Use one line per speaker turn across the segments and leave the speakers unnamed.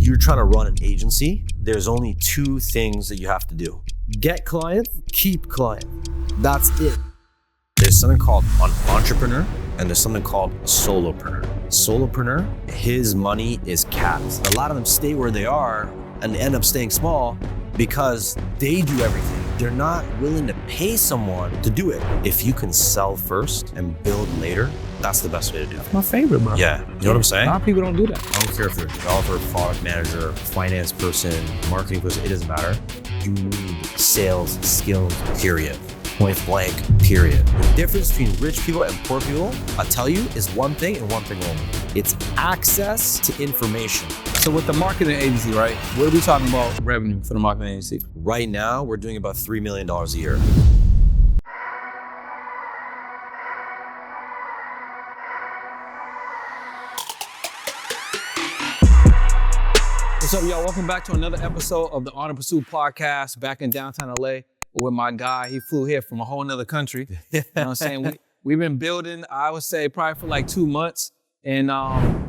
you're trying to run an agency, there's only two things that you have to do. Get client, keep client. That's it. There's something called an entrepreneur and there's something called a solopreneur. Solopreneur, his money is capped. A lot of them stay where they are and they end up staying small because they do everything. They're not willing to pay someone to do it. If you can sell first and build later, that's the best way to do it.
My favorite, bro.
Yeah, you know what I'm saying?
A lot of people don't do that.
I don't care if you're a developer, product manager, finance person, marketing person, it doesn't matter. You need sales skills, period. Point blank, period. The difference between rich people and poor people, I'll tell you, is one thing and one thing only. It's access to information.
So with the marketing agency, right? What are we talking about revenue for the marketing agency?
Right now, we're doing about $3 million a year.
What's up, y'all? Welcome back to another episode of the On and Pursuit podcast, back in downtown LA with my guy. He flew here from a whole nother country. You know what I'm saying? We've been building, I would say, probably for like 2 months. And,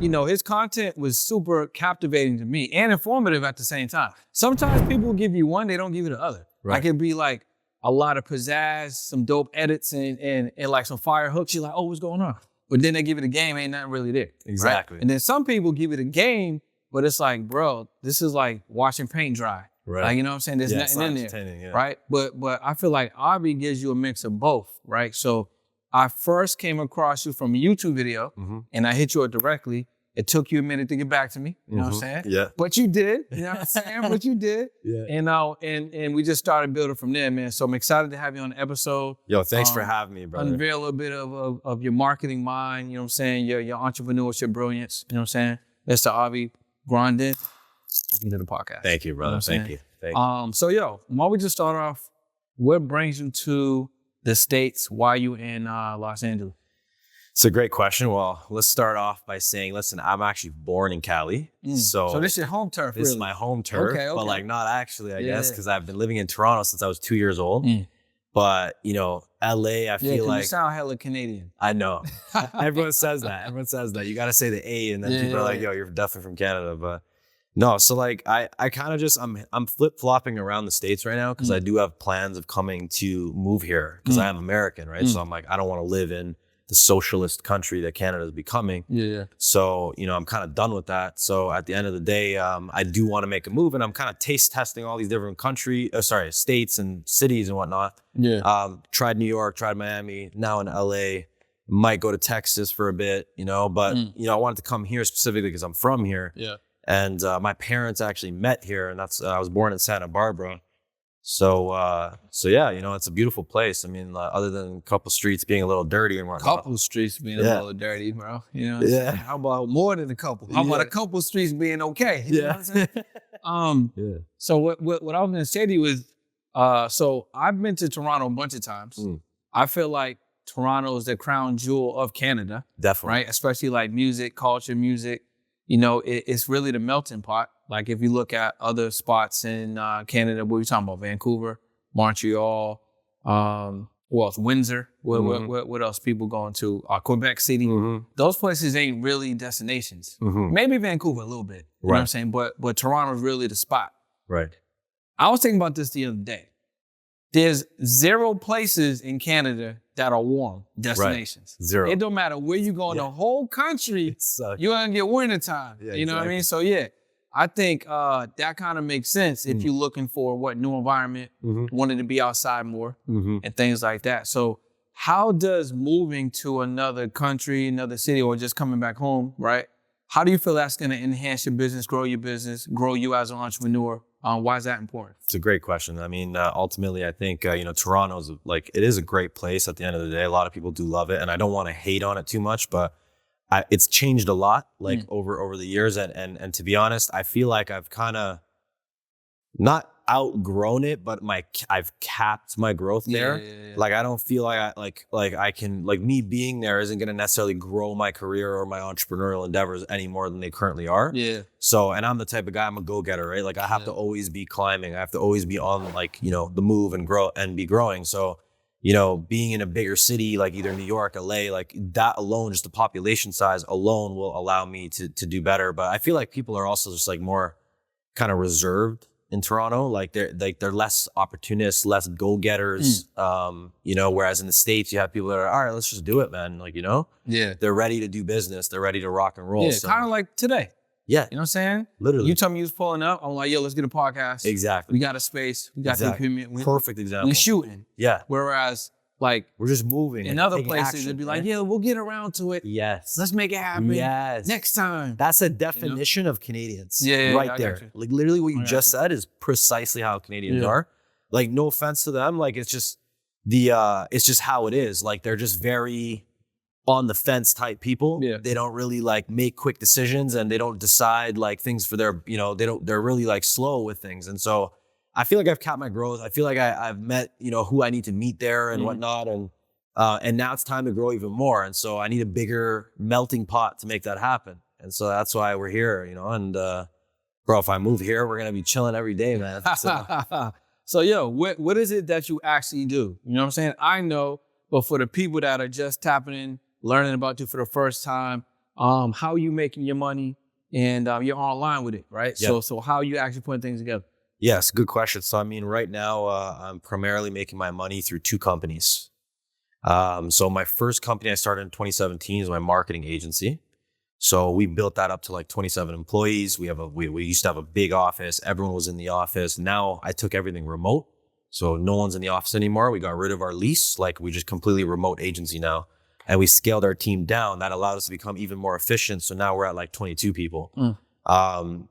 you know, his content was super captivating to me and informative at the same time. Sometimes people give you one, they don't give you the other.
Right.
Like it'd be like a lot of pizzazz, some dope edits and like some fire hooks. You're like, oh, what's going on? But then they give you the game, ain't nothing really there.
Exactly.
Right? And then some people give you the game, but it's like, bro, this is like watching paint dry.
Right.
Like, you know what I'm saying? There's nothing in there.
Yeah.
Right? But I feel like Avi gives you a mix of both, right? So I first came across you from a YouTube video and I hit you up directly. It took you a minute to get back to me. You know what I'm saying?
Yeah.
But you did. You know what I'm saying? But you did.
Yeah.
And we just started building from there, man. So I'm excited to have you on the episode.
Yo, thanks for having me, brother.
Unveil a little bit of your marketing mind, you know what I'm saying? Your entrepreneurship brilliance, you know what I'm saying? Mr. Avi Grondin. Welcome to the podcast.
Thank you, brother.
You know
Thank you.
So yo, why don't we just start off, what brings you to the States? Why you in Los Angeles?
It's a great question. Well, let's start off by saying, listen, I'm actually born in Cali. So
this is your home turf,
this
really?
is my home turf,
Okay.
but like not actually, I guess, because I've been living in Toronto since I was 2 years old. But, you know, LA, I feel like...
you sound hella Canadian.
I know. Everyone says that. Everyone says that. You got to say the A and then people are like, yo, you're definitely from Canada. But no, so like I kind of just, I'm flip-flopping around the States right now because I do have plans of coming to move here because I am American, right? So I'm like, I don't want to live in the socialist country that Canada is becoming.
Yeah.
So, you know, I'm kind of done with that. So at the end of the day, I do want to make a move and I'm kind of taste testing all these different states and cities and whatnot.
Yeah.
Tried New York, tried Miami, now in LA, might go to Texas for a bit, you know, but, you know, I wanted to come here specifically because I'm from here.
Yeah.
And my parents actually met here and that's, I was born in Santa Barbara. So yeah, you know, it's a beautiful place. I mean, other than a couple streets being a little dirty and whatnot.
Couple streets being a little dirty, bro. You know what I'm saying? How about more than a couple? How about a couple streets being okay? You know what I'm saying? So what I was gonna say to you is, so I've been to Toronto a bunch of times. I feel like Toronto is the crown jewel of Canada.
Definitely.
Right? Especially like music, culture, music. You know, it's really the melting pot. Like if you look at other spots in Canada, what are we talking about? Vancouver, Montreal, what else? Windsor. What else people going to? Quebec City. Those places ain't really destinations. Maybe Vancouver a little bit. You know what I'm saying? But Toronto's really the spot.
Right.
I was thinking about this the other day. There's 0 places in Canada that are warm destinations.
Right. 0.
It don't matter where you go in the whole country, you're going to get winter time.
Yeah,
you know what I mean? So yeah, I think that kind of makes sense if you're looking for new environment, wanting to be outside more and things like that. So how does moving to another country, another city, or just coming back home, right? How do you feel that's going to enhance your business, grow you as an entrepreneur? Why is that important? It's
a great question. I mean, ultimately, I think, you know, Toronto's like, it is a great place at the end of the day. A lot of people do love it. And I don't want to hate on it too much, but it's changed a lot, like over the years. And to be honest, I feel like I've kind of not outgrown it, but I've capped my growth there. Yeah. Like, I don't feel like I can, like me being there isn't going to necessarily grow my career or my entrepreneurial endeavors any more than they currently are. Yeah. So, and I'm the type of guy, I'm a go-getter, right? Like I have to always be climbing. I have to always be on like, you know, the move and grow and be growing. So, you know, being in a bigger city, like either New York, LA, like that alone, just the population size alone will allow me to do better. But I feel like people are also just like more kind of reserved in Toronto. Like they're less opportunists, less go-getters. You know, whereas in the States you have people that are, all right, let's just do it, man. Like, you know, they're ready to do business. They're ready to rock and roll.
Yeah,
so,
kind of like today.
yeah.
You know what I'm saying?
Literally.
You told me you was pulling up. I'm like, yo, let's get a podcast.
Exactly.
We got a space. We got the equipment.
Perfect example.
We're shooting.
Yeah.
Whereas, like,
we're just moving.
in
like,
other
taking
places,
action,
it'd be like,
right?
yeah, we'll get around to it.
Yes.
Let's make it happen.
Yes.
Next time.
That's a definition of Canadians.
Yeah,
right
I got
there.
you.
Like literally what you
I got
just
you.
said is precisely how Canadians are. Like, no offense to them. Like, it's just it's just how it is. Like, they're just very on the fence type people.
Yeah.
They don't really like make quick decisions, and they don't decide like things for their, you know, they're really like slow with things. And so I feel like I've capped my growth. I feel like I've met, you know, who I need to meet there and whatnot. And now it's time to grow even more. And so I need a bigger melting pot to make that happen. And so that's why we're here, you know, and bro, if I move here, we're going to be chilling every day, man.
So, yo, what is it that you actually do? You know what I'm saying? I know, but for the people that are just tapping in, learning about you for the first time, how are you making your money? And you're online with it, right?
Yep.
So how are you actually putting things together?
Yes, good question. So, I mean, right now, I'm primarily making my money through two companies. So my first company I started in 2017 is my marketing agency. So we built that up to like 27 employees. We used to have a big office. Everyone was in the office. Now I took everything remote. So no one's in the office anymore. We got rid of our lease. Like, we just completely remote agency now. And we scaled our team down. That allowed us to become even more efficient. So now we're at like 22 people. And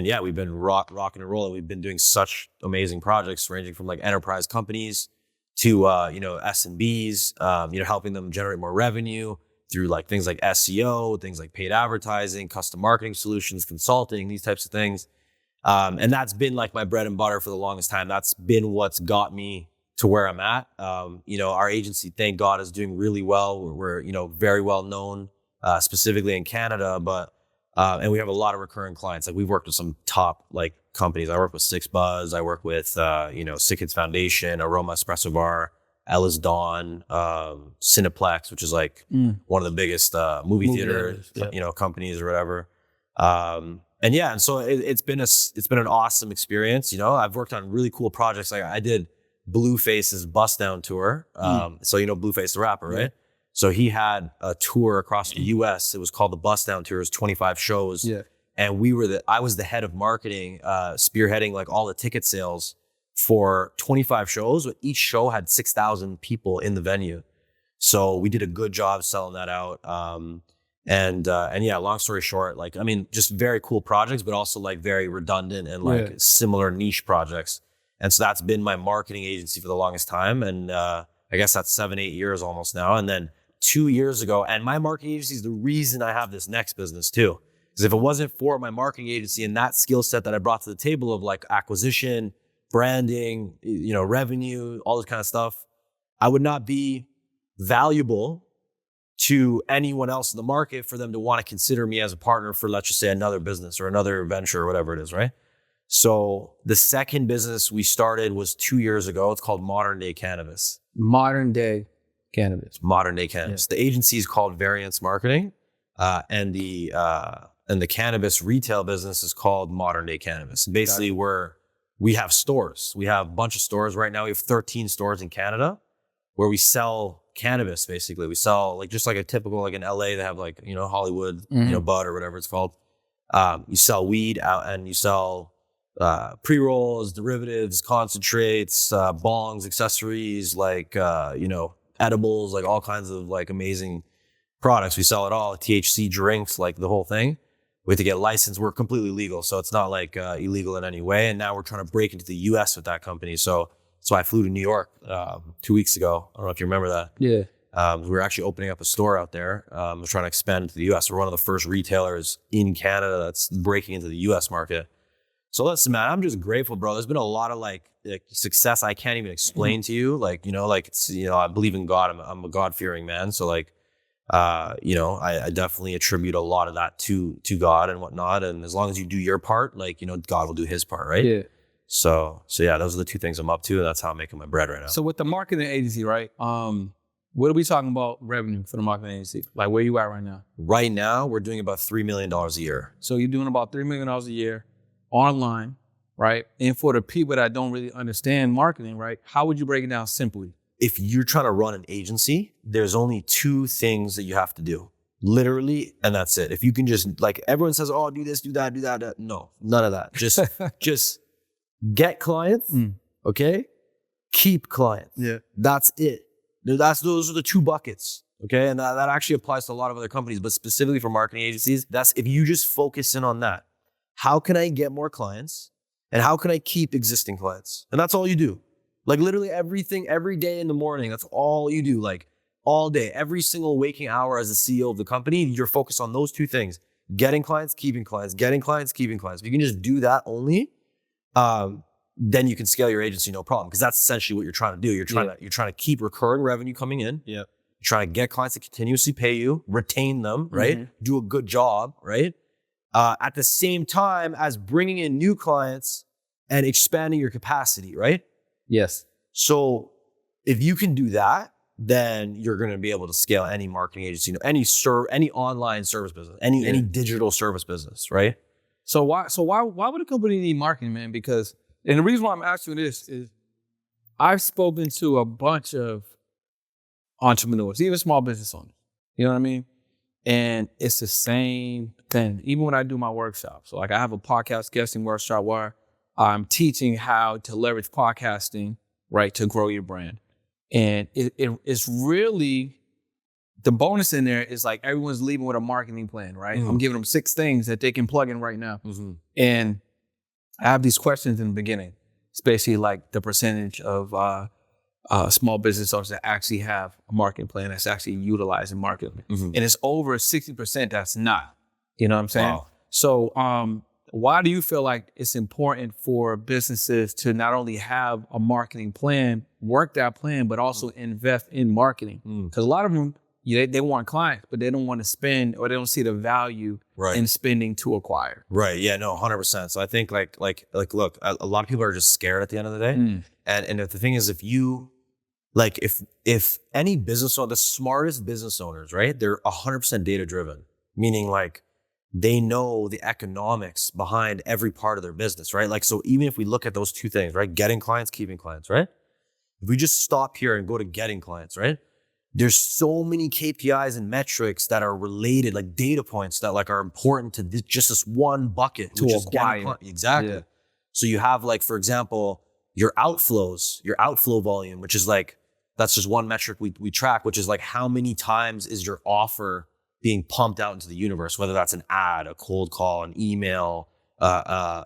yeah, we've been rocking and rolling. We've been doing such amazing projects ranging from like enterprise companies to, you know, SMBs, you know, helping them generate more revenue through like things like SEO, things like paid advertising, custom marketing solutions, consulting, these types of things. And that's been like my bread and butter for the longest time. That's been what's got me to where I'm at. You know, our agency, thank God, is doing really well. We're you know, very well known, specifically in Canada, but and we have a lot of recurring clients. Like, we've worked with some top like companies. I work with Six Buzz. I work with you know, Sick Kids Foundation, Aroma Espresso Bar, Ella's Dawn, Cineplex, which is like one of the biggest movie theater you know, companies or whatever. And yeah, and so it's been an awesome experience. You know, I've worked on really cool projects. Like, I did Blueface's Bust Down tour. So, you know, Blueface the rapper, right? So he had a tour across the US. It was called the Bust Down Tour. It was 25 shows. Yeah. And I was the head of marketing, spearheading like all the ticket sales for 25 shows. Each show had 6,000 people in the venue. So we did a good job selling that out. And yeah, long story short, like, I mean, just very cool projects, but also like very redundant and like similar niche projects. And so that's been my marketing agency for the longest time. And I guess that's 7-8 years almost now. And then 2 years ago, and my marketing agency is the reason I have this next business too. Because if it wasn't for my marketing agency and that skill set that I brought to the table of like acquisition, branding, you know, revenue, all this kind of stuff, I would not be valuable to anyone else in the market for them to want to consider me as a partner for, let's just say, another business or another venture or whatever it is, right? So the second business we started was 2 years ago. It's called Modern Day Cannabis.
Modern Day Cannabis.
Modern Day Cannabis. Yeah. The agency is called Variance Marketing, and the cannabis retail business is called Modern Day Cannabis. And basically, we have stores. We have a bunch of stores right now. We have 13 stores in Canada where we sell cannabis. Basically, we sell like just like a typical, like in LA, they have like, you know, Hollywood, you know, bud or whatever it's called. You sell weed out, and you sell pre-rolls, derivatives, concentrates, bongs, accessories, like, you know, edibles, like all kinds of like amazing products. We sell it all, THC drinks, like the whole thing. We have to get licensed. We're completely legal. So it's not like illegal in any way. And now we're trying to break into the US with that company. So that's why I flew to New York 2 weeks ago. I don't know if you remember that. Yeah. We were actually opening up a store out there. We're trying to expand to the US. We're one of the first retailers in Canada that's breaking into the US market. So listen, man, I'm just grateful, bro. There's been a lot of like success I can't even explain to you. Like, you know, like, it's, you know, I believe in God. I'm a God-fearing man. So like, you know, I definitely attribute a lot of that to God and whatnot. And as long as you do your part, like, you know, God will do his part, right? Yeah. So yeah, those are the two things I'm up to. And that's how I'm making my bread right now.
So with the marketing agency, right? What are we talking about revenue for the marketing agency? Like, where you at right now?
Right now, we're doing about $3 million a year.
So you're doing about $3 million a year. online, right? And for the people that don't really understand marketing, right? How would you break it down simply?
If you're trying to run an agency, there's only two things that you have to do. Literally, and that's it. If you can just, like, everyone says, oh, do this, do that, do that. No, none of that. Just get clients, okay? Keep clients.
Yeah.
That's it. Those are the two buckets, okay? And that actually applies to a lot of other companies, but specifically for marketing agencies, that's if you just focus in on that. How can I get more clients? And how can I keep existing clients? And that's all you do. Like literally everything, every day in the morning, that's all you do. Like all day, every single waking hour as the CEO of the company, you're focused on those two things: getting clients, keeping clients, getting clients, keeping clients. If you can just do that only, then you can scale your agency, no problem. Because that's essentially what you're trying to do. You're trying to keep recurring revenue coming in.
Yeah.
You're trying to get clients to continuously pay you, retain them, right? Do a good job, right? At the same time as bringing in new clients and expanding your capacity, right?
Yes.
So if you can do that, then you're going to be able to scale any marketing agency, any online service business, any digital service business, right?
So why would a company need marketing, man? Because, and the reason why I'm asking this is I've spoken to a bunch of entrepreneurs, even small business owners. You know what I mean? And it's the same thing. Even when I do my workshop. So like I have a podcast guesting workshop where I'm teaching how to leverage podcasting, right, to grow your brand. And it's really, the bonus in there is like everyone's leaving with a marketing plan, right? I'm giving them 6 things that they can plug in right now. And I have these questions in the beginning. It's basically like the percentage of small business owners that actually have a marketing plan that's actually utilizing marketing. And it's over 60% that's not. You know what I'm saying?
Wow.
So why do you feel like it's important for businesses to not only have a marketing plan, work that plan, but also invest in marketing? Because a lot of them, they want clients, but they don't want to spend, or they don't see the value in spending to acquire.
Right. Yeah. No. 100%. So I think like look, a lot of people are just scared at the end of the day, and the thing is, if you like, if any business owner, the smartest business owners, right, they're 100% data driven, meaning like they know the economics behind every part of their business, right? Like, so even if we look at those two things, right, getting clients, keeping clients, right? If we just stop here and go to getting clients, right? There's so many KPIs and metrics that are related, like data points that like are important to just this one bucket
to acquire.
Exactly. Yeah. So you have, like, for example, your outflows, your outflow volume, which is like, that's just one metric we track, which is like how many times is your offer being pumped out into the universe, whether that's an ad, a cold call, an email, a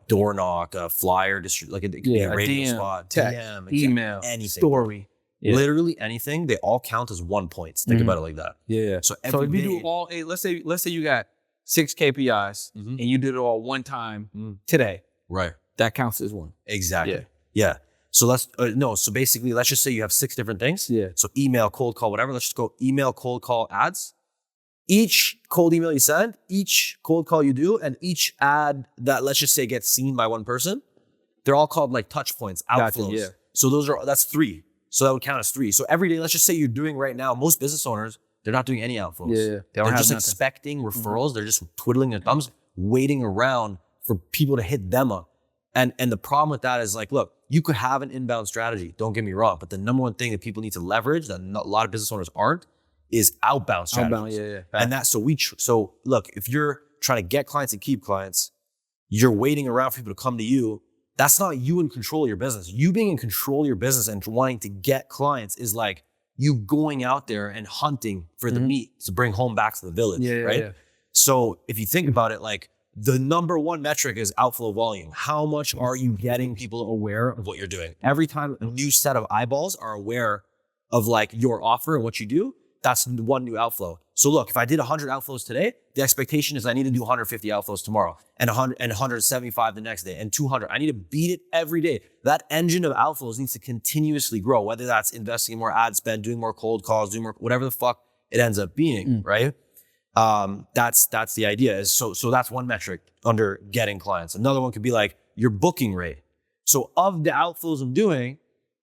door knock, a flyer, like a radio
DM,
spot,
text,
DM,
email,
anything,
story.
Yeah. Literally anything, they all count as 1 point. Think about it like that.
Yeah.
So
if you do all 8, let's say you got 6 KPIs and you did it all one time today,
right?
That counts as 1.
Exactly. Yeah. So so basically, let's just say you have 6 different things.
Yeah.
So email, cold call, whatever. Let's just go email, cold call, ads. Each cold email you send, each cold call you do, and each ad that, let's just say, gets seen by one person, they're all called like touch points, outflows.
Gotcha, yeah.
So that's 3. So that would count as 3. So every day, let's just say you're doing right now, most business owners, they're not doing any outflows.
Yeah.
They're just expecting referrals. They're just twiddling their thumbs, waiting around for people to hit them up. And the problem with that is, like, look, you could have an inbound strategy, don't get me wrong, but the number one thing that people need to leverage that a lot of business owners aren't is outbound strategies.
Yeah.
And that's, so look, if you're trying to get clients and keep clients, you're waiting around for people to come to you. That's not you in control of your business. You being in control of your business and wanting to get clients is like you going out there and hunting for the meat to bring home back to the village, right? Yeah. So if you think about it, like, the number one metric is outflow volume. How much are you getting people aware of what you're doing? Every time a new set of eyeballs are aware of like your offer and what you do, that's one new outflow. So look, if I did 100 outflows today, the expectation is I need to do 150 outflows tomorrow, and 175 the next day, and 200. I need to beat it every day. That engine of outflows needs to continuously grow, whether that's investing in more ad spend, doing more cold calls, doing more, whatever the fuck it ends up being, right? That's the idea. Is so that's one metric under getting clients. Another one could be like your booking rate. So of the outflows I'm doing,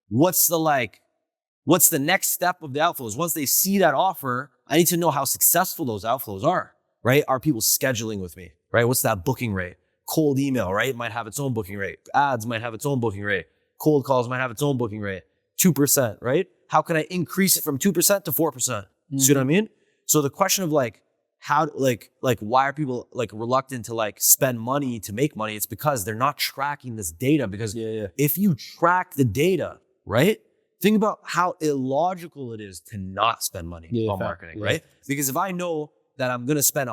what's the next step of the outflows? Once they see that offer, I need to know how successful those outflows are, right? Are people scheduling with me, right? What's that booking rate? Cold email, right? Might have its own booking rate. Ads might have its own booking rate. Cold calls might have its own booking rate. 2%, right? How can I increase it from 2% to 4%? See what I mean? So the question of like, how, like why are people like reluctant to like spend money to make money? It's because they're not tracking this data. Because if you track the data, right? Think about how illogical it is to not spend money on marketing, right? Because if I know that I'm going to spend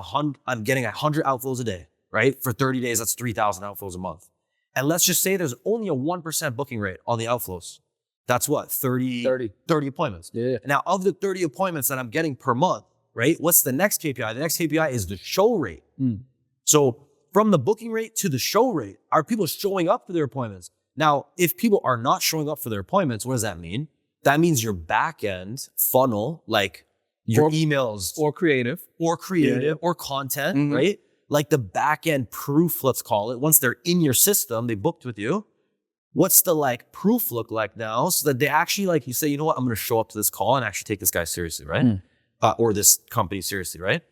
I'm getting 100 outflows a day, right? For 30 days, that's 3,000 outflows a month. And let's just say there's only a 1% booking rate on the outflows. That's what, 30 appointments. Now, of the 30 appointments that I'm getting per month, right? What's the next KPI? The next KPI is the show rate. So from the booking rate to the show rate, are people showing up for their appointments? Now, if people are not showing up for their appointments, what does that mean? That means your back end funnel, like your emails
or creative
or content, right? Like the back end proof, let's call it. Once they're in your system, they booked with you. What's the like proof look like now? So that they actually like, you say, you know what, I'm going to show up to this call and actually take this guy seriously, right? Or this company seriously, right?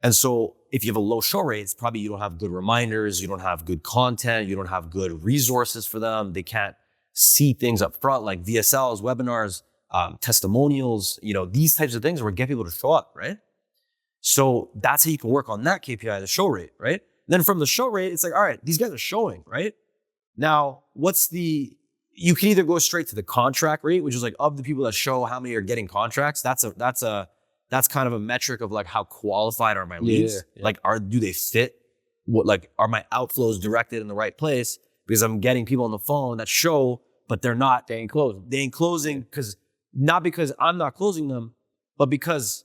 And so if you have a low show rate, it's probably you don't have good reminders, you don't have good content, you don't have good resources for them. They can't see things up front like VSLs, webinars, testimonials, you know, these types of things where get people to show up, right? So that's how you can work on that KPI, the show rate, right? Then from the show rate, it's like, all right, these guys are showing, right? Now, you can either go straight to the contract rate, which is like of the people that show how many are getting contracts. That's kind of a metric of like how qualified are my leads? Like, do they fit? Are my outflows directed in the right place? Because I'm getting people on the phone that show, but they ain't closing because not because I'm not closing them, but because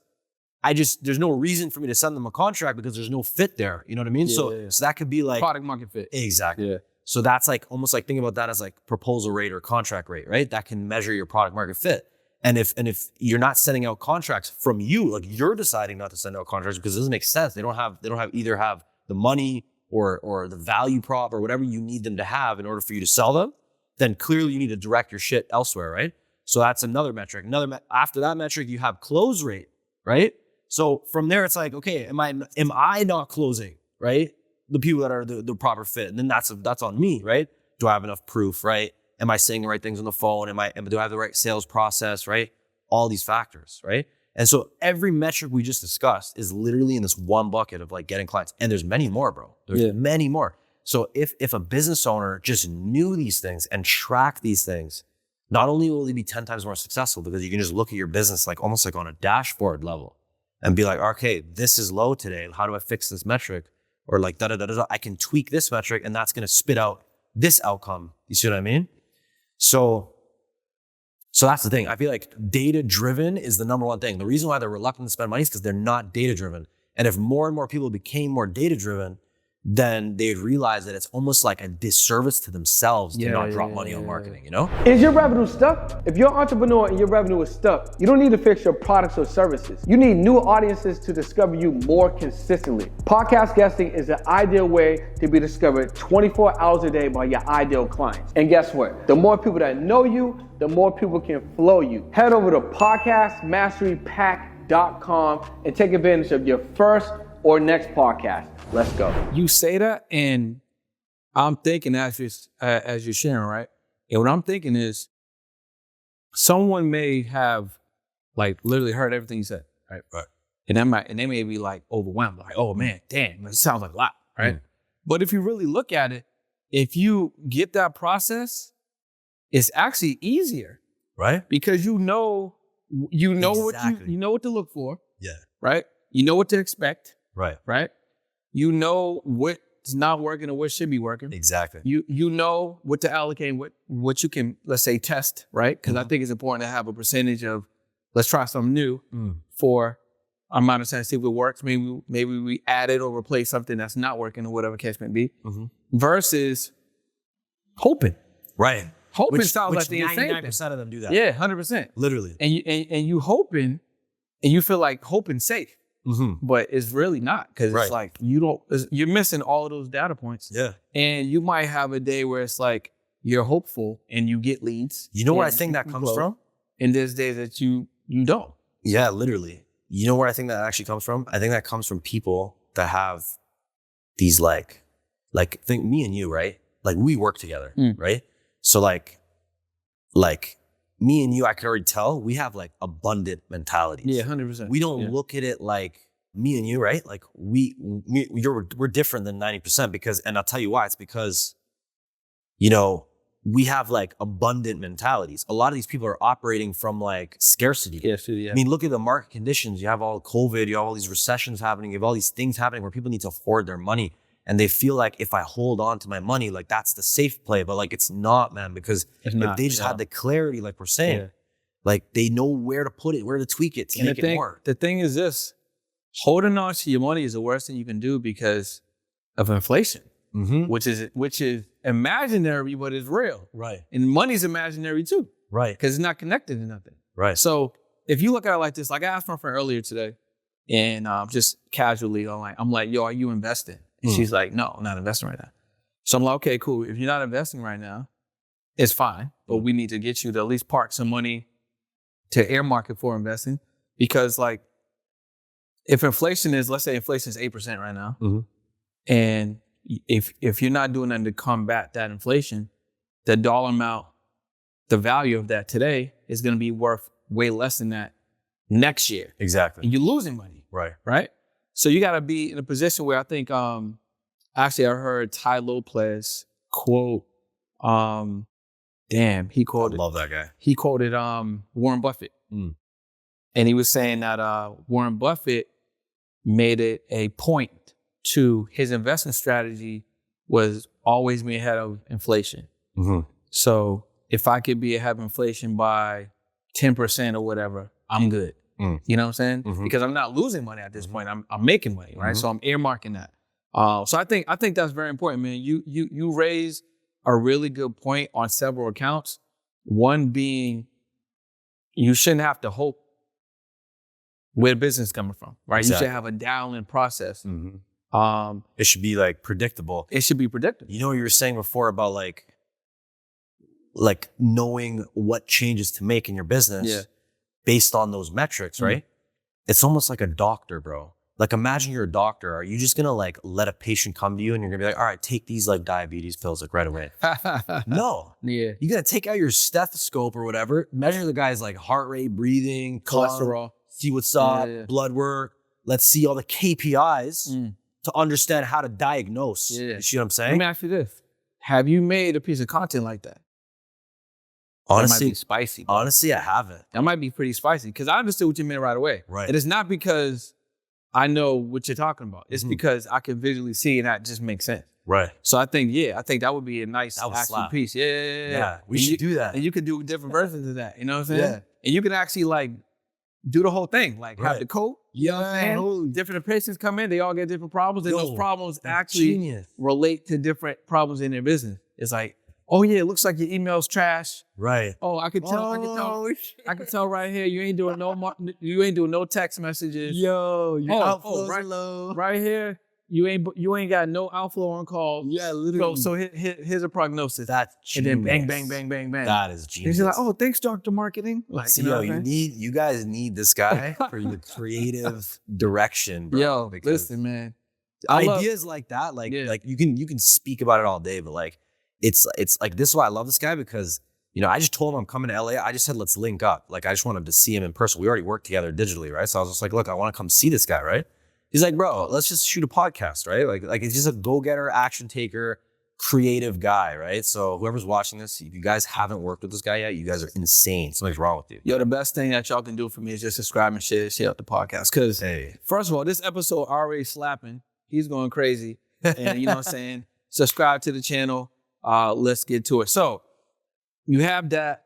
there's no reason for me to send them a contract because there's no fit there. You know what I mean? So that could be like
product market fit.
Exactly. Yeah. So that's like almost like think about that as like proposal rate or contract rate, right? That can measure your product market fit. And if you're not sending out contracts from you, like you're deciding not to send out contracts because it doesn't make sense. They don't have either have the money or the value prop or whatever you need them to have in order for you to sell them, then clearly you need to direct your shit elsewhere, right? So that's another metric. After that metric, you have close rate, right? So from there, it's like, okay, am I not closing, right? The people that are the proper fit. And then that's on me, right? Do I have enough proof, right? Am I saying the right things on the phone? Do I have the right sales process, right? All these factors, right? And so every metric we just discussed is literally in this one bucket of like getting clients. And there's many more, bro. There's many more. So if a business owner just knew these things and tracked these things, not only will they be 10 times more successful because you can just look at your business like almost like on a dashboard level and be like, okay, this is low today. How do I fix this metric? Or like I can tweak this metric and that's going to spit out this outcome. You see what I mean? So that's the thing. I feel like data driven is the number one thing. The reason why they're reluctant to spend money is because they're not data driven. And if more and more people became more data driven, then they'd realize that it's almost like a disservice to themselves to not drop money on marketing, you know?
Is your revenue stuck? If you're an entrepreneur and your revenue is stuck, you don't need to fix your products or services. You need new audiences to discover you more consistently. Podcast guesting is the ideal way to be discovered 24 hours a day by your ideal clients. And guess what? The more people that know you, the more people can flow you. Head over to podcastmasterypack.com and take advantage of your first or next podcast. Let's go.
You say that, and I'm thinking as you're sharing, right? And what I'm thinking is, someone may have like literally heard everything you said, right? And they may be like overwhelmed, like, oh man, damn, that sounds like a lot, right? But if you really look at it, if you get that process, it's actually easier,
right?
Because you know
Exactly.
what to look for,
Yeah,
right? You know what to expect,
right?
You know what's not working or what should be working.
Exactly.
You know what to allocate and what you can, let's say, test, right? Because I think it's important to have a percentage of, let's try something new for our amount of time to see if it works. Maybe we add it or replace something that's not working or whatever case may be. Versus hoping.
Right.
Hoping sounds like the insane
99% of them do that.
Yeah, 100%.
Literally.
And you hoping, and you feel like hoping's safe. But it's really not, because it's like you're missing all of those data points.
Yeah.
And you might have a day where it's like you're hopeful and you get leads.
You know where I think that comes from?
And there's days that you don't.
Yeah, literally. You know where I think that actually comes from? I think that comes from people that have these like think me and you, right? Like we work together, right? So like me and you, I could already tell we have like abundant mentalities.
Yeah, 100%.
We don't look at it like me and you, right? Like we're different than 90% because, and I'll tell you why. It's because, you know, we have like abundant mentalities. A lot of these people are operating from like scarcity.
Yeah.
I mean, look at the market conditions. You have all COVID, you have all these recessions happening, you have all these things happening where people need to afford their money. And they feel like if I hold on to my money, like that's the safe play. But like it's not, man, because if they just had the clarity, like we're saying, like they know where to put it, where to tweak it to make it more.
The thing is this, holding on to your money is the worst thing you can do because of inflation, which is imaginary, but it's real.
Right.
And money's imaginary too.
Right.
Because it's not connected to nothing.
Right.
So if you look at it like this, like I asked my friend earlier today, and just casually, I'm like, yo, are you investing? And she's like, no, I'm not investing right now. So I'm like, okay, cool. If you're not investing right now, it's fine. But we need to get you to at least park some money to earmark it for investing. Because like, if inflation is, let's say inflation is 8% right now. And if you're not doing nothing to combat that inflation, the dollar amount, the value of that today is going to be worth way less than that next year.
Exactly.
And you're losing money. Right? So you got to be in a position where I think, actually I heard Ty Lopez quote, he quoted.
I love that guy.
He quoted Warren Buffett. And he was saying that Warren Buffett made it a point to his investment strategy was always be ahead of inflation. So if I could be ahead of inflation by 10% or whatever, I'm good. You know what I'm saying? Because I'm not losing money at this point. I'm making money, right? So I'm earmarking that. So I think that's very important, man. You raise a really good point on several accounts. One being, you shouldn't have to hope where the business is coming from, right? Exactly. You should have a dial-in process.
It should be like predictable.
It should be predictable.
You know what you were saying before about like knowing what changes to make in your business based on those metrics, right? It's almost like a doctor, bro. Like imagine you're a doctor. Are you just gonna like let a patient come to you and you're gonna be like, all right, take these like diabetes pills like right away? No.
Yeah.
You gotta take out your stethoscope or whatever, measure the guy's like heart rate, breathing, cholesterol, see what's up, blood work. Let's see all the KPIs to understand how to diagnose. You see what I'm saying?
Let me ask you this. Have you made a piece of content like that?
Honestly,
that might be spicy. Bro.
Honestly, I haven't.
That might be pretty spicy because I understood what you meant right away.
Right.
And it's not because I know what you're talking about. It's because I can visually see and that just makes sense.
Right.
So I think that would be a nice action piece. Yeah.
We should do that.
And you could do different versions of that. You know what I'm saying? Yeah. And you can actually like do the whole thing. Like have the coat. You know what I'm saying? Different patients come in, they all get different problems. And those problems actually relate to different problems in their business. It's like, oh yeah, it looks like your email's trash.
Right.
Oh, I can tell. I can tell right here. You ain't doing no text messages.
Yo, your outflows low.
Right here, you ain't got no outflow on calls.
Yeah, literally.
So here's a prognosis.
That's genius.
And then bang, bang, bang, bang, bang.
That is genius.
And she's like, oh, thanks, Dr. Marketing. Like,
so, you guys need this guy for your creative direction, bro.
Yo, listen, man.
Ideas like that, like you can speak about it all day, but like. It's like, this is why I love this guy because, I just told him I'm coming to LA. I just said, let's link up. Like, I just wanted to see him in person. We already worked together digitally, right? So I was just like, look, I want to come see this guy, right? He's like, bro, let's just shoot a podcast, right? Like he's just a go-getter, action taker, creative guy, right? So whoever's watching this, if you guys haven't worked with this guy yet, you guys are insane. Something's wrong with you.
Yo, the best thing that y'all can do for me is just subscribe and share out the podcast. Because, first of all, this episode already slapping. He's going crazy. And you know what I'm saying? Subscribe to the channel. Let's get to it. So you have that.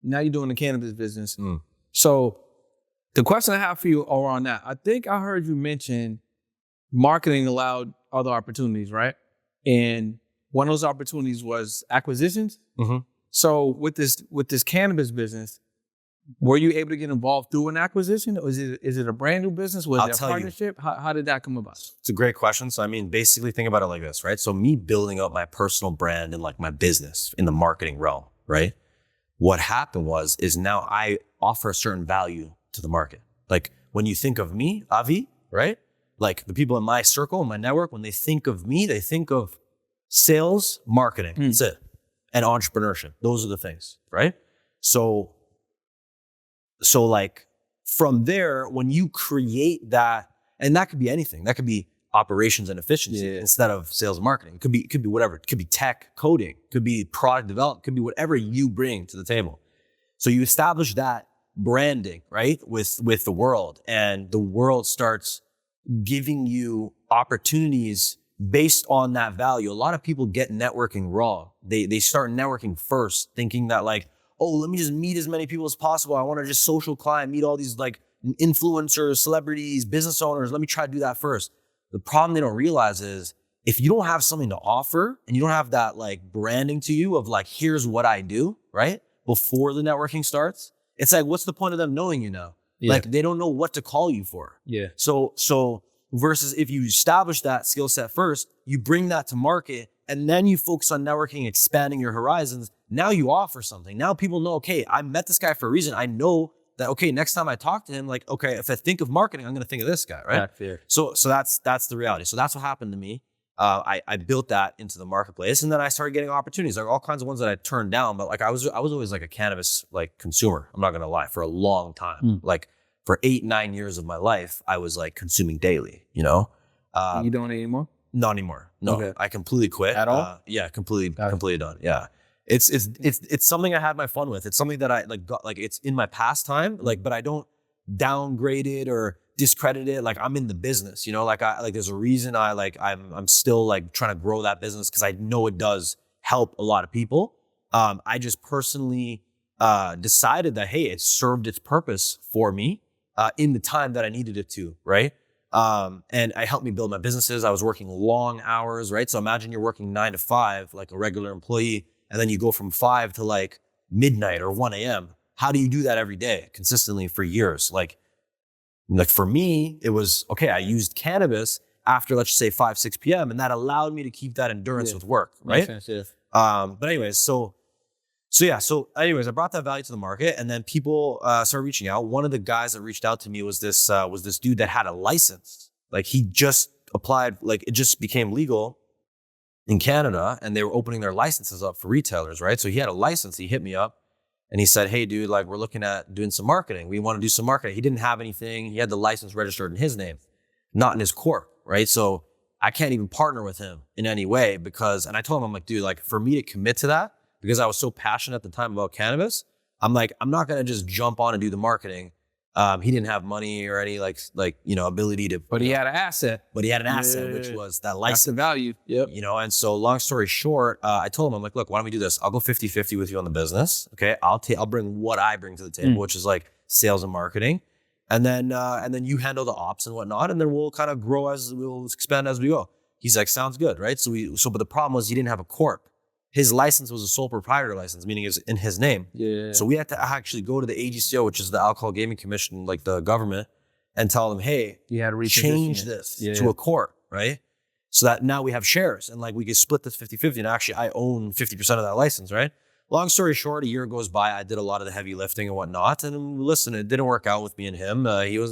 Now you're doing the cannabis business. So the question I have for you around that, I think I heard you mention marketing allowed other opportunities, right? And one of those opportunities was acquisitions. So with this cannabis business, were you able to get involved through an acquisition? Or is it a brand new business? Was it a partnership? How did that come about?
It's a great question. So, I mean, basically think about it like this, right? So me building up my personal brand and like my business in the marketing realm, right? What happened is now I offer a certain value to the market. Like when you think of me, Avi, right? Like the people in my circle, in my network, when they think of me, they think of sales, marketing. That's it. And entrepreneurship. Those are the things, right? So like from there, when you create that, and that could be anything. That could be operations and efficiency instead of sales and marketing. It could be whatever. It could be tech, coding, it could be product development, it could be whatever you bring to the table. So you establish that branding, right, with the world, and the world starts giving you opportunities based on that value. A lot of people get networking wrong. They start networking first, thinking that like, oh, let me just meet as many people as possible. I want to just social climb, meet all these like influencers, celebrities, business owners. Let me try to do that first. The problem they don't realize is if you don't have something to offer and you don't have that like branding to you of like, here's what I do, right? Before the networking starts, it's like, what's the point of them knowing you now? Yeah. Like they don't know what to call you for. Yeah. So versus if you establish that skill set first, you bring that to market and then you focus on networking, expanding your horizons. Now you offer something. Now people know, okay, I met this guy for a reason. I know that, okay, next time I talk to him, like, okay, if I think of marketing, I'm going to think of this guy, right? Fair. So that's the reality. So that's what happened to me. I built that into the marketplace, and then I started getting opportunities, like all kinds of ones that I turned down. But like I was always like a cannabis like consumer. I'm not going to lie, for a long time, like for 8-9 years of my life, I was like consuming daily, you know?
You don't anymore?
Not anymore. No, okay. I completely quit.
At all?
Yeah, completely done. Yeah. It's something I had my fun with. It's something that I like got, like it's in my pastime, like, but I don't downgrade it or discredit it. Like I'm in the business, you know, like there's a reason I'm still like trying to grow that business because I know it does help a lot of people. I just personally decided that, hey, it served its purpose for me in the time that I needed it to, right? And it helped me build my businesses. I was working long hours, right? So imagine you're working 9 to 5, like a regular employee, and then you go from 5 to like midnight or 1 a.m. How do you do that every day consistently for years? Like for me, it was, okay, I used cannabis after, let's just say 5, 6 p.m. And that allowed me to keep that endurance with work, right? Makes sense, yeah. But anyways, I brought that value to the market, and then people started reaching out. One of the guys that reached out to me was this dude that had a license. Like he just applied, like it just became legal in Canada, and they were opening their licenses up for retailers, right? So he had a license. He hit me up and he said, hey dude, like we're looking at doing some marketing. We want to do some marketing. He didn't have anything. He had the license registered in his name, not in his corp, right? So I can't even partner with him in any way and I told him, I'm like, dude, like for me to commit to that, because I was so passionate at the time about cannabis, I'm like, I'm not going to just jump on and do the marketing. He didn't have money or any ability to.
But he had an asset.
But he had an asset, which was that license.
That's the value. Yep.
You know, and so long story short, I told him, I'm like, look, why don't we do this? I'll go 50-50 with you on the business. Okay. I'll bring what I bring to the table, which is like sales and marketing. And then you handle the ops and whatnot. And then we'll kind of we'll expand as we go. He's like, sounds good. Right. But the problem was he didn't have a corp. His license was a sole proprietor license, meaning it's in his name. Yeah. So we had to actually go to the AGCO, which is the Alcohol Gaming Commission, like the government, and tell them, hey, you had to change this to a corp, right? So that now we have shares and like we could split this 50-50. And actually I own 50% of that license, right? Long story short, a year goes by. I did a lot of the heavy lifting and whatnot. And listen, it didn't work out with me and him. We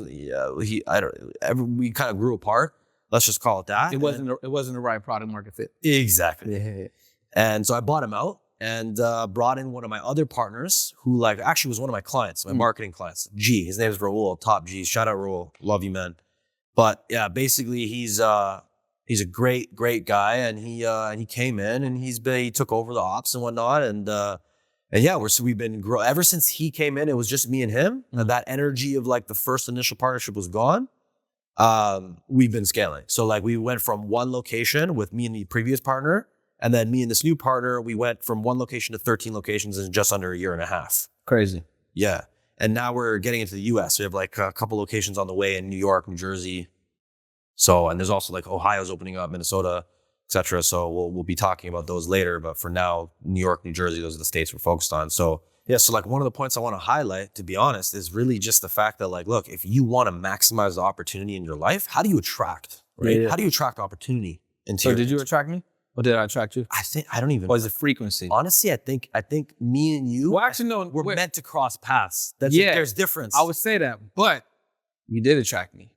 kind of grew apart. Let's just call it that.
It wasn't the right product market fit.
Exactly.
Yeah.
And so I bought him out and brought in one of my other partners who like actually was one of my clients, my marketing clients. G, his name is Raul, top G. Shout out Raul, love you, man. But yeah, basically he's a great guy, and he came in and he took over the ops and whatnot, and yeah, we've been growing ever since he came in. It was just me and him. And that energy of like the first initial partnership was gone. We've been scaling. So like we went from one location with me and the previous partner. And then me and this new partner, we went from 1 location to 13 locations in just under a year and a half.
Crazy.
Yeah. And now we're getting into the US. We have like a couple locations on the way in New York, New Jersey. So, and there's also like Ohio's opening up, Minnesota, et cetera. So we'll be talking about those later. But for now, New York, New Jersey, those are the states we're focused on. So yeah, so like one of the points I want to highlight, to be honest, is really just the fact that like, look, if you want to maximize the opportunity in your life, how do you attract, right? Yeah. How do you attract opportunity into
So did you attract me? Or did I attract you?
I don't even.
Or is it frequency?
Honestly, I think me and you.
Well, actually, no.
We're meant to cross paths. There's difference.
I would say that, but you did attract me.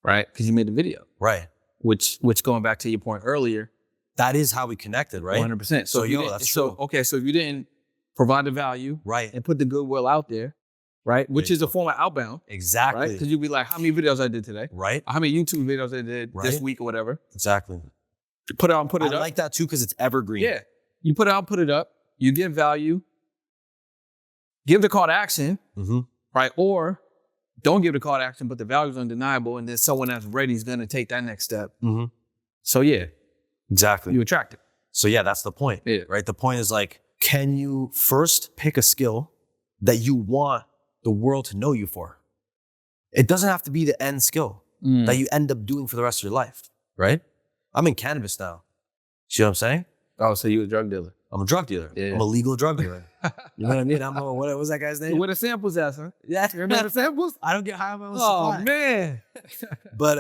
right? Because you made the video,
Right.
which going back to your point earlier,
That is how we connected, right?
100%.
So,
if you
yo,
didn't-
that's
so
true.
okay, so if you didn't provide the value,
Right.
and put the goodwill out there, right, which
you
is a form of outbound, right?
Exactly.
Because you'd be like, how many videos I did today?
Right.
How many YouTube videos I did this
Right.
week or whatever?
Exactly.
Put it out and put
I
it up.
like that too because it's evergreen.
Yeah. You put it out, put it up. You give value. Give the call to action,
Mm-hmm.
right? Or don't give the call to action, but the value is undeniable, and then someone that's ready is going to take that next step.
Mm-hmm.
So yeah,
Exactly.
you attract it.
So yeah, that's the point.
Yeah.
Right. The point is like, can you first pick a skill that you want the world to know you for? It doesn't have to be the end skill that you end up doing for the rest of your life. Right. I'm in cannabis now. See what I'm saying?
Oh, so you a drug dealer?
I'm a drug dealer.
Yeah.
I'm a legal drug dealer. You know what I mean? I'm a, what was that guy's name?
Where the samples at, son?
Yeah.
You remember the samples?
I don't get high on my own
Oh
supply.
man.
But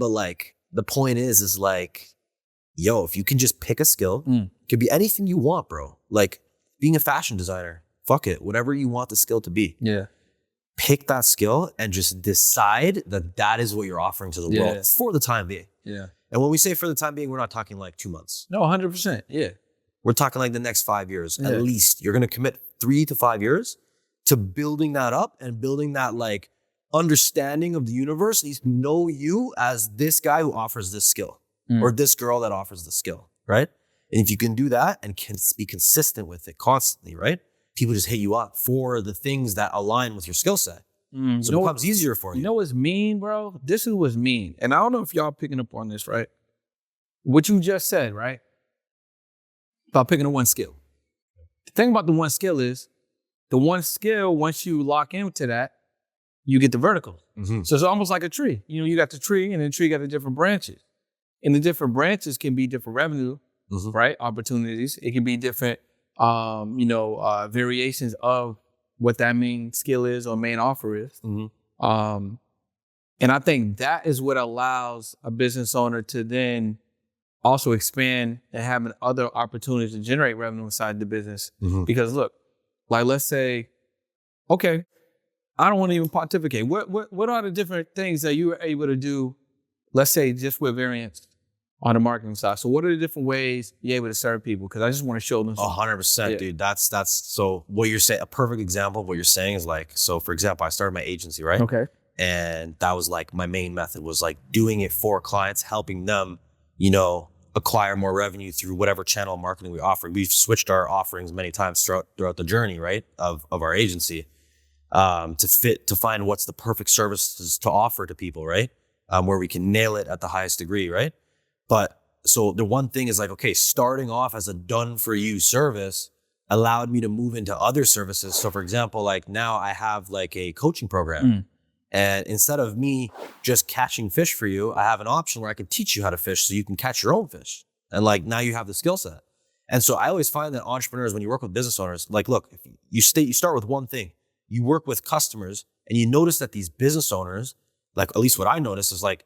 like the point is like, yo, if you can just pick a skill, it could be anything you want, bro. Like being a fashion designer, fuck it, whatever you want the skill to be.
Yeah.
Pick that skill and just decide that that is what you're offering to the
Yeah.
world for the time being.
Yeah.
And when we say for the time being, we're not talking like 2 months.
No, 100%. Yeah.
We're talking like the next 5 years
Yeah.
at least. You're going to commit 3 to 5 years to building that up and building that like understanding of the universe. Needs to know you as this guy who offers this skill or this girl that offers the skill, right? And if you can do that and can be consistent with it constantly, right? People just hit you up for the things that align with your skill set. So it becomes easier for you.
You know what's mean, bro? This is what's mean. And I don't know if y'all picking up on this, right? What you just said, right? About picking the one skill. The thing about the one skill is, the one skill, once you lock into that, you get the verticals.
Mm-hmm.
So it's almost like a tree. You know, you got the tree, and the tree got the different branches. And the different branches can be different revenue, right? Opportunities. It can be different, variations of what that main skill is or main offer is. And I think that is what allows a business owner to then also expand and have other opportunities to generate revenue inside the business. Because look, like let's say, okay, I don't want to even pontificate. What are the different things that you were able to do, let's say just with variance on the marketing side? So what are the different ways you're able to serve people? Because I just want to show them.
100%, dude. That's so what you're saying. A perfect example of what you're saying is like, so for example, I started my agency, right?
Okay.
And that was like my main method was like doing it for clients, helping them, acquire more revenue through whatever channel of marketing we offer. We've switched our offerings many times throughout the journey, right, of our agency, to find what's the perfect services to offer to people, right, where we can nail it at the highest degree, right. But so the one thing is like, okay, starting off as a done for you service allowed me to move into other services. So for example, like now I have like a coaching program. And instead of me just catching fish for you, I have an option where I can teach you how to fish so you can catch your own fish. And like now you have the skill set. And so I always find that entrepreneurs, when you work with business owners, like, look, if you start with one thing, you work with customers and you notice that these business owners, like at least what I notice is like,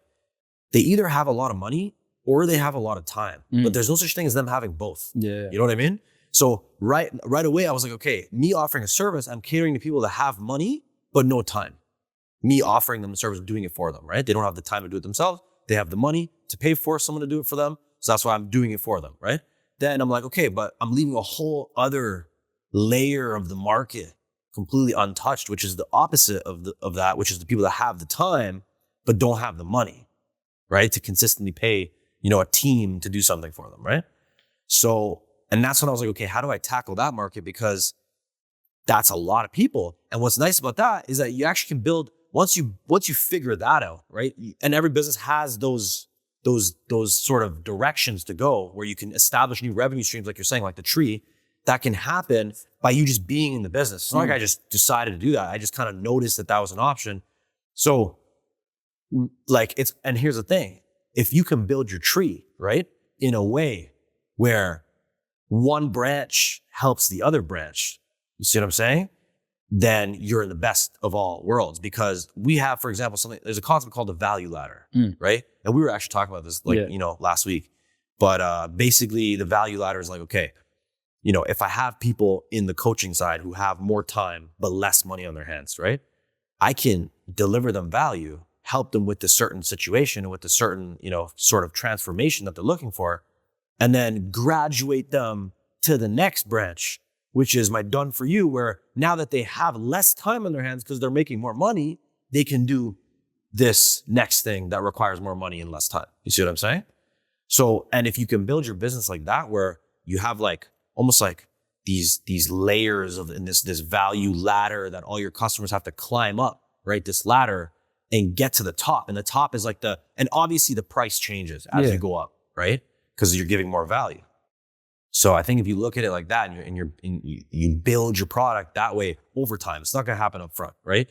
they either have a lot of money or they have a lot of time, but there's no such thing as them having both.
Yeah.
You know what I mean? So right away, I was like, okay, me offering a service, I'm catering to people that have money, but no time. Me offering them the service, doing it for them, right? They don't have the time to do it themselves. They have the money to pay for someone to do it for them. So that's why I'm doing it for them, right? Then I'm like, okay, but I'm leaving a whole other layer of the market completely untouched, which is the opposite of that, which is the people that have the time, but don't have the money, right? To consistently pay, a team to do something for them, right? So, and that's when I was like, okay, how do I tackle that market? Because that's a lot of people. And what's nice about that is that you actually can build, once you figure that out, right? And every business has those sort of directions to go where you can establish new revenue streams, like you're saying, like the tree, that can happen by you just being in the business. It's not like I just decided to do that. I just kind of noticed that was an option. So like and here's the thing, if you can build your tree, right, in a way where one branch helps the other branch, you see what I'm saying? Then you're in the best of all worlds, because we have, for example, there's a concept called the value ladder, right? And we were actually talking about this last week, but basically the value ladder is like, okay, if I have people in the coaching side who have more time, but less money on their hands, right? I can deliver them value, help them with this certain situation, with a certain, sort of transformation that they're looking for, and then graduate them to the next branch, which is my done for you, where now that they have less time on their hands because they're making more money, they can do this next thing that requires more money and less time. You see what I'm saying? So, and if you can build your business like that, where you have like almost like these layers of in this value ladder that all your customers have to climb up, right? This ladder and get to the top. And the top is like and obviously the price changes as you go up, right? Because you're giving more value. So I think if you look at it like that and you build your product that way over time, it's not going to happen up front, right?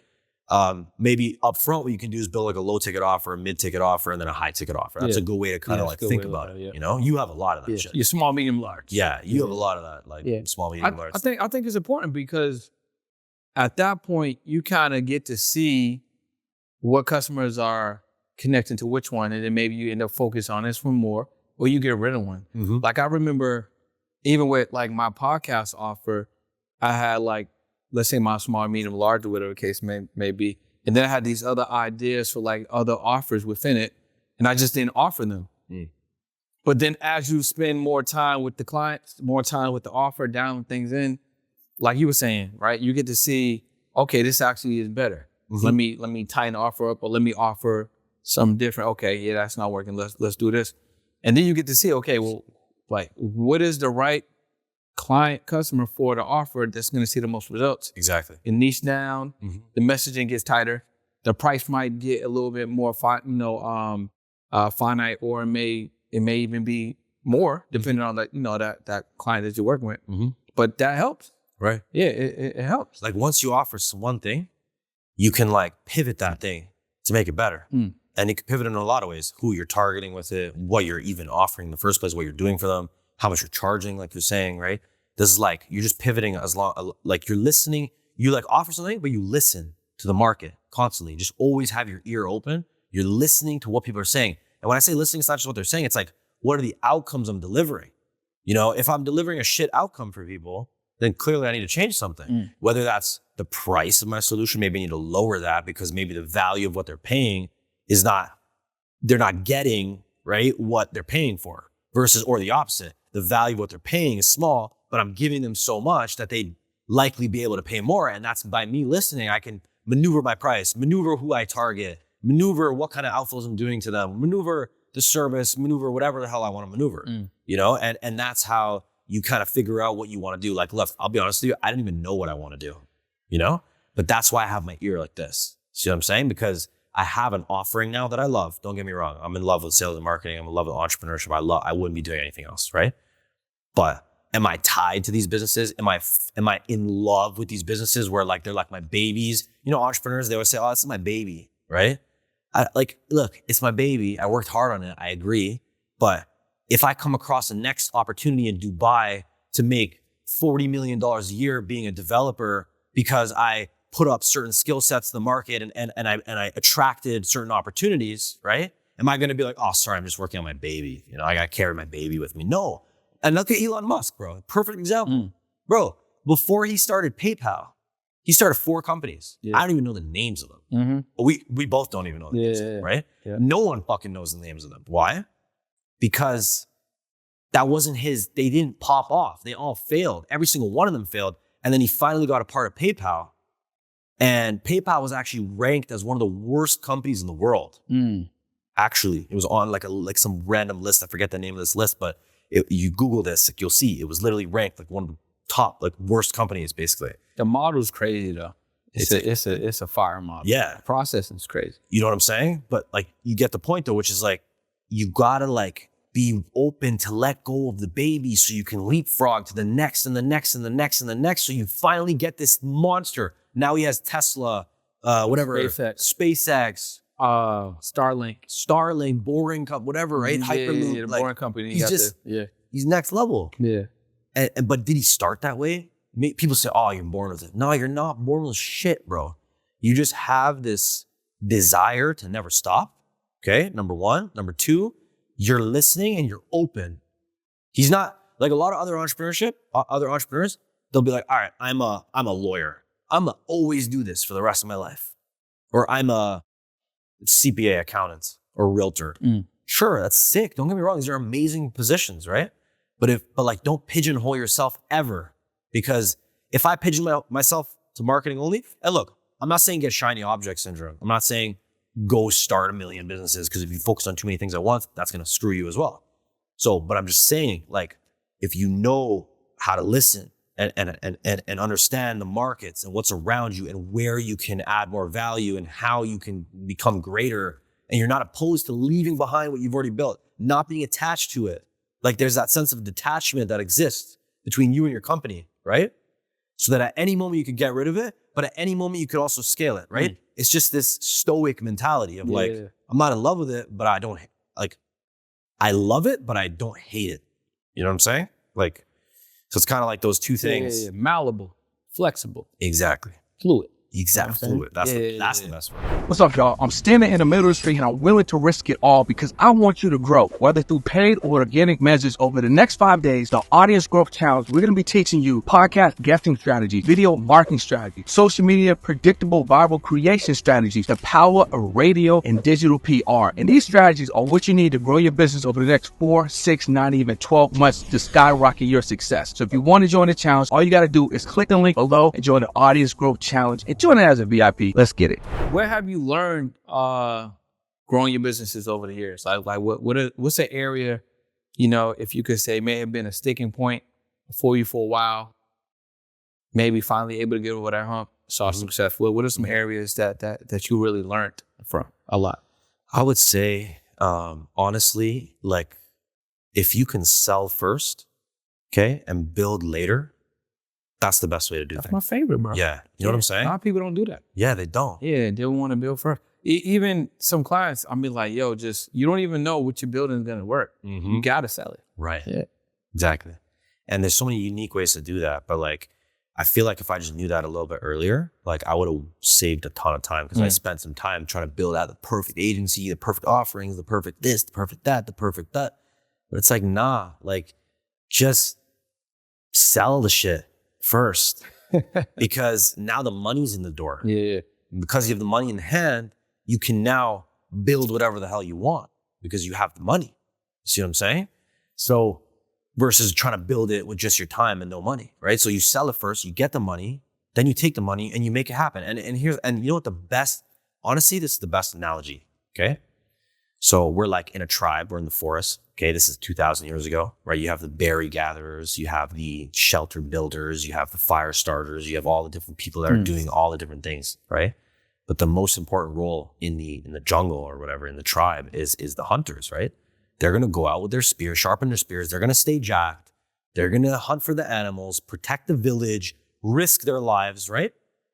Maybe up front, what you can do is build like a low ticket offer, a mid ticket offer, and then a high ticket offer. That's a good way to kind of like think about it. You have a lot of that shit.
You're small, medium, large.
Yeah, you have a lot of that, like small, medium, large.
I think it's important because at that point you kind of get to see what customers are connecting to which one, and then maybe you end up focusing on this one more, or you get rid of one.
Mm-hmm.
Like I remember, even with like my podcast offer, I had like, let's say my small, medium, large, or whatever the case may be. And then I had these other ideas for like other offers within it, and I just didn't offer them. But then as you spend more time with the clients, more time with the offer, down things in, like you were saying, right? You get to see, okay, this actually is better. Mm-hmm. Let me tighten the offer up, or let me offer something different. Okay, yeah, that's not working. Let's do this. And then you get to see, okay, well, like what is the right customer for the offer that's going to see the most results?
Exactly.
You niche down, the messaging gets tighter, the price might get a little bit more finite, or it may even be more depending on that client that you're working with. But that helps,
right?
Yeah, it helps.
Like once you offer one thing, you can like pivot that thing to make it better. And you can pivot in a lot of ways: who you're targeting with it, what you're even offering in the first place, what you're doing for them, how much you're charging, like you're saying, right? This is like, you're just pivoting as long, like you're listening, you like offer something, but you listen to the market constantly. Just always have your ear open. You're listening to what people are saying. And when I say listening, it's not just what they're saying. It's like, what are the outcomes I'm delivering? If I'm delivering a shit outcome for people, then clearly I need to change something. Whether that's the price of my solution, maybe I need to lower that because maybe the value of what they're paying they're not getting, right, what they're paying for, versus, or the opposite. The value of what they're paying is small, but I'm giving them so much that they'd likely be able to pay more. And that's by me listening, I can maneuver my price, maneuver who I target, maneuver what kind of outflows I'm doing to them, maneuver the service, maneuver whatever the hell I want to maneuver, and that's how you kind of figure out what you want to do. Like, look, I'll be honest with you, I didn't even know what I want to do, but that's why I have my ear like this. See what I'm saying? Because I have an offering now that I love. Don't get me wrong. I'm in love with sales and marketing. I'm in love with entrepreneurship. I wouldn't be doing anything else, right? But am I tied to these businesses? Am I in love with these businesses where like they're like my babies? Entrepreneurs, they always say, "Oh, this is my baby," right? Look, it's my baby. I worked hard on it. I agree. But if I come across the next opportunity in Dubai to make $40 million a year being a developer because I put up certain skill sets to the market and I attracted certain opportunities, right? Am I going to be like, "Oh, sorry, I'm just working on my baby. I got to carry my baby with me"? No. And look at Elon Musk, bro. Perfect example. Bro, before he started PayPal, he started 4 companies. I don't even know the names of them. We both don't even know the names of them, right? Yeah. No one fucking knows the names of them. Why? Because that wasn't they didn't pop off. They all failed. Every single one of them failed. And then he finally got a part of PayPal. And PayPal was actually ranked as one of the worst companies in the world. Actually, it was on like some random list. I forget the name of this list, but you Google this, you'll see it was literally ranked like one of the top worst companies, basically.
The model's crazy though. It's a fire model.
Yeah,
the processing's crazy.
You know what I'm saying? But you get the point though, which is you gotta be open to let go of the baby so you can leapfrog to the next and the next and the next and the next. So you finally get this monster. Now he has Tesla, SpaceX, Starlink, Boring Company, whatever, right? Hyperloop,
the Boring Company.
He's next level.
Yeah.
But did he start that way? People say, "Oh, you're born with it." No, you're not born with shit, bro. You just have this desire to never stop. Okay, number 1. Number 2, you're listening and you're open. He's not like a lot of other entrepreneurs. They'll be like, "All right, I'm a lawyer. I'm gonna always do this for the rest of my life," or I'm a CPA, accountants, or realtor. Sure, that's sick. Don't get me wrong. These are amazing positions, right? But like, don't pigeonhole yourself ever, because if I pigeonhole myself to marketing only, and look, I'm not saying get shiny object syndrome. I'm not saying go start a million businesses, because if you focus on too many things at once, that's going to screw you as well. So, but I'm just saying, like, if you know how to listen and understand the markets and what's around you and where you can add more value and how you can become greater, and you're not opposed to leaving behind what you've already built, not being attached to it. Like, there's that sense of detachment that exists between you and your company, right? So that at any moment you could get rid of it, but at any moment you could also scale it, right? It's just this stoic mentality of like, I'm not in love with it, but I don't, like, I love it, but I don't hate it. You know what I'm saying? Like, so it's kind of like those two things.
Malleable, flexible.
Exactly.
Fluid.
Exactly. Fluid. That's the best word.
What's up, y'all? I'm standing in the middle of the street and I'm willing to risk it all because I want you to grow, whether through paid or organic measures. Over the next 5 days, the Audience Growth Challenge, we're going to be teaching you podcast guesting strategy, video marketing strategy, social media predictable viral creation strategies, the power of radio and digital PR. And these strategies are what you need to grow your business over the next 4, 6, 9, even 12 months to skyrocket your success. So if you want to join the challenge, all you got to do is click the link below and join the Audience Growth Challenge and join it as a VIP. Let's get it.
Where have you learned growing your businesses over the years? Like what's the area, if you could say may have been a sticking point for you for a while, maybe finally able to get over that hump, saw success. What are some areas that you really learned from a lot?
I would say, honestly, like, if you can sell first, okay, and build later, that's the best way to do
That's
things.
my favorite, bro.
Yeah. You know what I'm saying?
A lot of people don't do that.
Yeah, they don't.
Yeah, they want to build first. Even some clients, I'll be like, yo, you don't even know what you're building is going to work. You got to sell it.
Right.
Yeah.
Exactly. And there's so many unique ways to do that. But like, I feel like if I just knew that a little bit earlier, like, I would have saved a ton of time, because I spent some time trying to build out the perfect agency, the perfect offerings, the perfect this, the perfect that, the perfect that. But it's like, nah, like, just sell the shit first, because now the money's in the door.
Yeah.
Because you have the money in hand, you can now build whatever the hell you want because you have the money. See what I'm saying? So versus trying to build it with just your time and no money, right? So you sell it first, you get the money, then you take the money and you make it happen. And you know what the best, honestly, this is the best analogy, okay? So we're like in a tribe, we're in the forest. Okay, this is 2,000 years ago, right? You have the berry gatherers, you have the shelter builders, you have the fire starters, you have all the different people that are doing all the different things, right? But the most important role in the jungle or whatever, in the tribe, is the hunters, right? They're gonna go out with their spears, sharpen their spears, they're gonna stay jacked, they're gonna hunt for the animals, protect the village, risk their lives, right?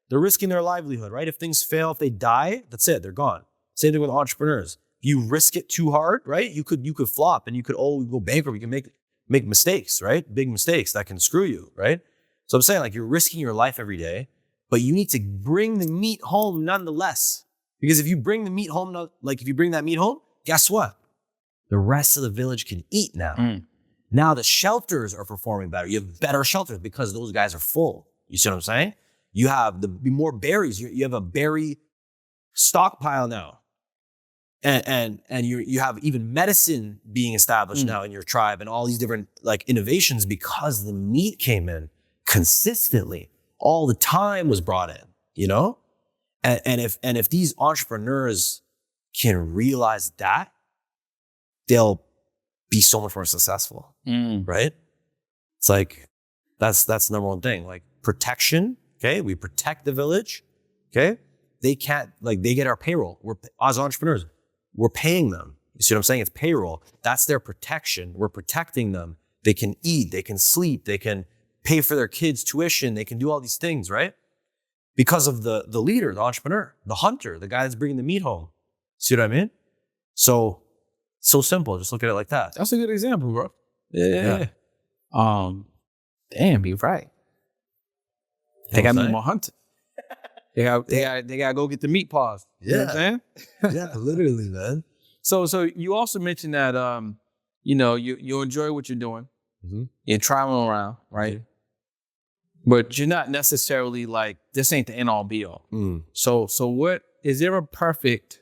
They're risking their livelihood, right? If things fail, if they die, that's it, they're gone. Same thing with entrepreneurs. You risk it too hard, right? You could flop and you could go bankrupt. You can make mistakes, right? Big mistakes that can screw you, right? So I'm saying, like, you're risking your life every day, but you need to bring the meat home nonetheless. Because if you bring the meat home, if you bring that meat home, guess what? The rest of the village can eat now. Now the shelters are performing better. You have better shelters because those guys are full. You see what I'm saying? You have more berries. You have a berry stockpile now. And you have even medicine being established now in your tribe, and all these different like innovations, because the meat came in consistently, all the time was brought in, and if these entrepreneurs can realize that, they'll be so much more successful, right? It's like that's the number one thing, like protection. Okay, we protect the village. Okay, they can't, like, they get our payroll. We're, as entrepreneurs, we're paying them. You see what I'm saying? It's payroll. That's their protection. We're protecting them. They can eat, they can sleep, they can pay for their kids' tuition, they can do all these things, right? Because of the leader, the entrepreneur, the hunter, the guy that's bringing the meat home. See what I mean? So simple. Just look at it like that.
That's a good example, bro. Yeah. Damn, you're right. They got me more hunting. They gotta go get the meat paws. You know what I'm saying?
Yeah, literally, man.
So you also mentioned that you enjoy what you're doing. You're traveling around, right? But you're not necessarily like, this ain't the end all be all. So what is there a perfect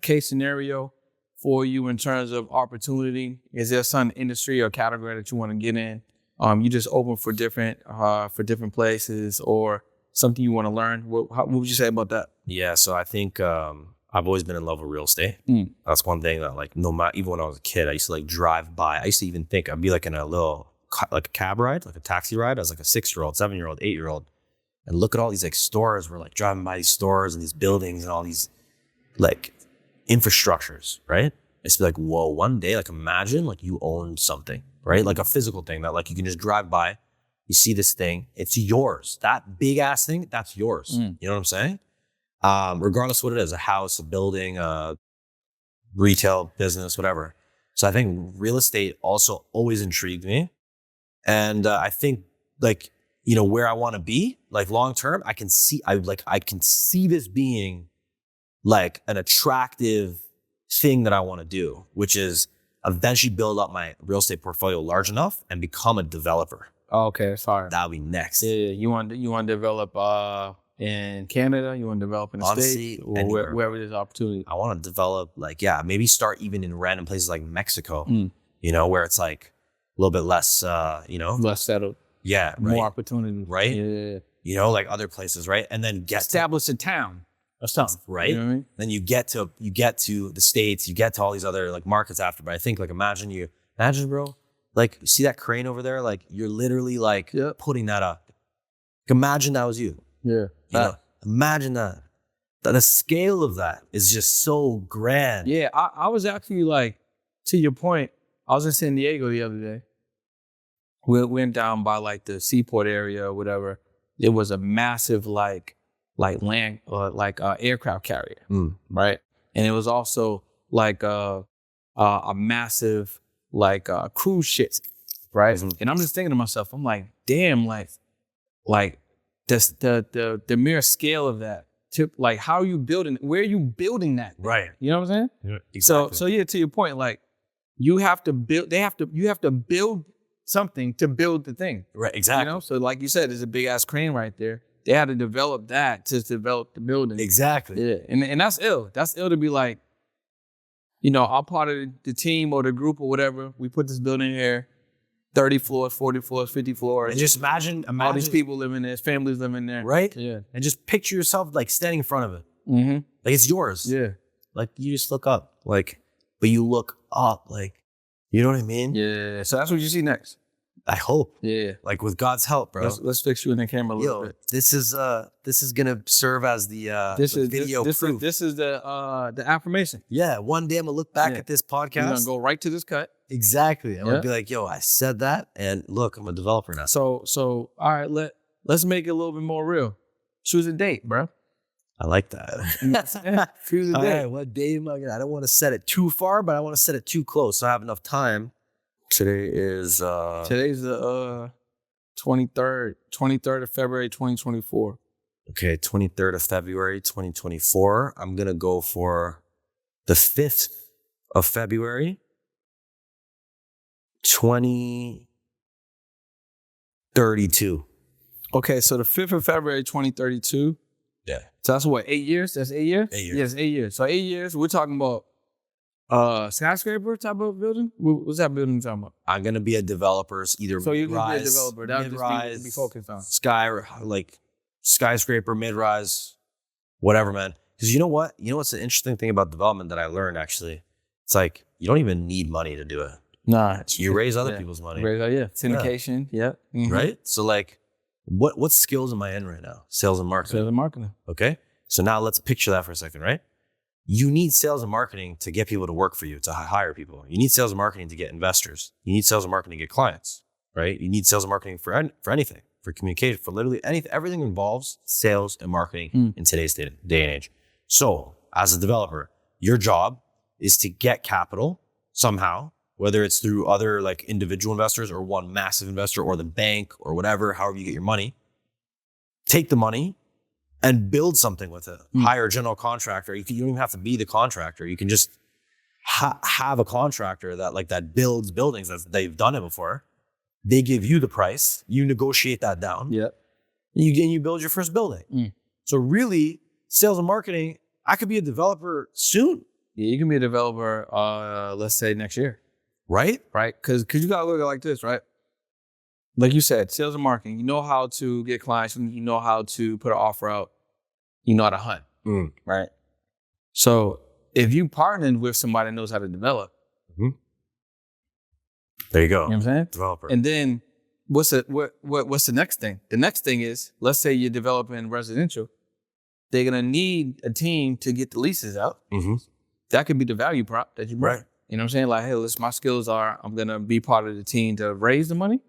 case scenario for you in terms of opportunity? Is there some industry or category that you want to get in? You just open for different places or something you want to learn? What would you say about that?
Yeah, so I think I've always been in love with real estate. That's one thing that like no matter, even when I was a kid, I used to like drive by. I used to even think I'd be like in a little like a cab ride, like a taxi ride. I was like a 6-year-old, 7-year-old, 8-year-old, and look at all these like stores. We're like driving by these stores and these buildings and all these like infrastructures, right? I used to be like, whoa, one day, like imagine like you own something, right? Like a physical thing that like you can just drive by, you see this thing, it's yours. That big ass thing, that's yours. You know what I'm saying? Regardless of what it is, a house, a building, a retail business, whatever. So I think real estate also always intrigued me. And I think like, you know, where I want to be, like long term, I can see this being like an attractive thing that I want to do, which is eventually build up my real estate portfolio large enough and become a developer.
Oh, okay, sorry.
That'll be next.
Yeah, you want to develop in Canada? You want to develop in the
Honestly,
States? Or wherever there's opportunity?
I want to develop like, maybe start even in random places like Mexico, you know, where it's like a little bit less,
less settled.
Yeah. Right.
More opportunity.
Right.
Yeah.
You know, like other places. Right. And then
establish a town or something.
Right.
You know what I mean?
Then you get to the States, you get to all these other like markets after. But I think like, imagine bro, like you see that crane over there? Like you're literally like putting that up. Imagine that was you.
Yeah.
You know, imagine that. The scale of that is just so grand.
Yeah. I was actually like, to your point, I was in San Diego the other day. We went down by like the seaport area or whatever. It was a massive like land aircraft carrier, right? And it was also like a massive like cruise ship, right? And I'm just thinking to myself, I'm like, damn, like this the mere scale of that. Like, how are you building? Where are you building that?
Right.
You know what I'm saying?
Yeah, exactly.
So yeah, to your point, like you have to build. You have to build something to build the thing.
Right. Exactly.
You know. So like you said, there's a big ass crane right there. They had to develop that to develop the building.
Exactly.
Yeah. And that's ill. That's ill to be like, you know, I'm part of the team or the group or whatever. We put this building here, 30 floors, 40 floors, 50 floors.
And just imagine
all these people living there, families living there.
Right?
Yeah.
And just picture yourself like standing in front of it.
Mm-hmm.
Like it's yours.
Yeah.
Like you just look up. Like, but you look up. Like, you know what I mean?
Yeah. So that's what you see next.
I hope.
Yeah.
Like with God's help, bro.
Let's fix you in the camera a little bit.
This is gonna serve as the video proof.
This is the affirmation.
Yeah. One day I'm gonna look back at this podcast.
You're gonna go right to this cut.
Exactly. I'm gonna be like, yo, I said that, and look, I'm a developer now.
So all right, let's make it a little bit more real. Choose a date, bro.
I like that.
Choose a
All
date.
right, what day am I gonna? I don't want to set it too far, but I want to set it too close so I have enough time. Today is
Today's the 23rd of February 2024.
Okay, 23rd of February 2024. I'm gonna go for the 5th of February 2032.
Okay, so the 5th of February 2032.
Yeah.
So that's what, 8 years? That's 8 years?
8 years.
Yes, 8 years. So 8 years, we're talking about skyscraper type of building? What's that building talking about?
I'm gonna be a developer, either
So you can be a
mid-rise,
developer. That would
mid-rise,
just be focused on.
Skyscraper, mid-rise, whatever, man. Because you know what? You know what's the interesting thing about development that I learned actually? It's like you don't even need money to do it.
Nah.
You raise other people's money.
Syndication. Yeah. Mm-hmm.
Right? So like what skills am I in right now? Sales and marketing.
Sales and marketing.
Okay. So now let's picture that for a second, right? You need sales and marketing to get people to work for you, to hire people. You need sales and marketing to get investors. You need sales and marketing to get clients, right? You need sales and marketing for anything, for communication, for literally anything. Everything involves sales and marketing in today's day and age. So as a developer, your job is to get capital somehow, whether it's through other like individual investors or one massive investor or the bank or whatever, however you get your money. Take the money and build something with it. Hire a general contractor. You don't even have to be the contractor. You can just have a contractor that builds buildings. They've done it before. They give you the price. You negotiate that down.
Yep.
And you build your first building. So really, sales and marketing I could be a developer soon,
Yeah, you can be a developer, let's say next year,
right?
right? Because you got to look at it like this, right? Like you said, sales and marketing, you know how to get clients, you know how to put an offer out, you know how to hunt, right? So if you partnered with somebody that knows how to develop,
There you go.
you know what I'm saying?
Developer.
And then what's the next thing? The next thing is, let's say you're developing residential, they're gonna need a team to get the leases out. That could be the value prop that you bring.
Right.
You know what I'm saying? Like, hey, listen, my skills are I'm gonna be part of the team to raise the money.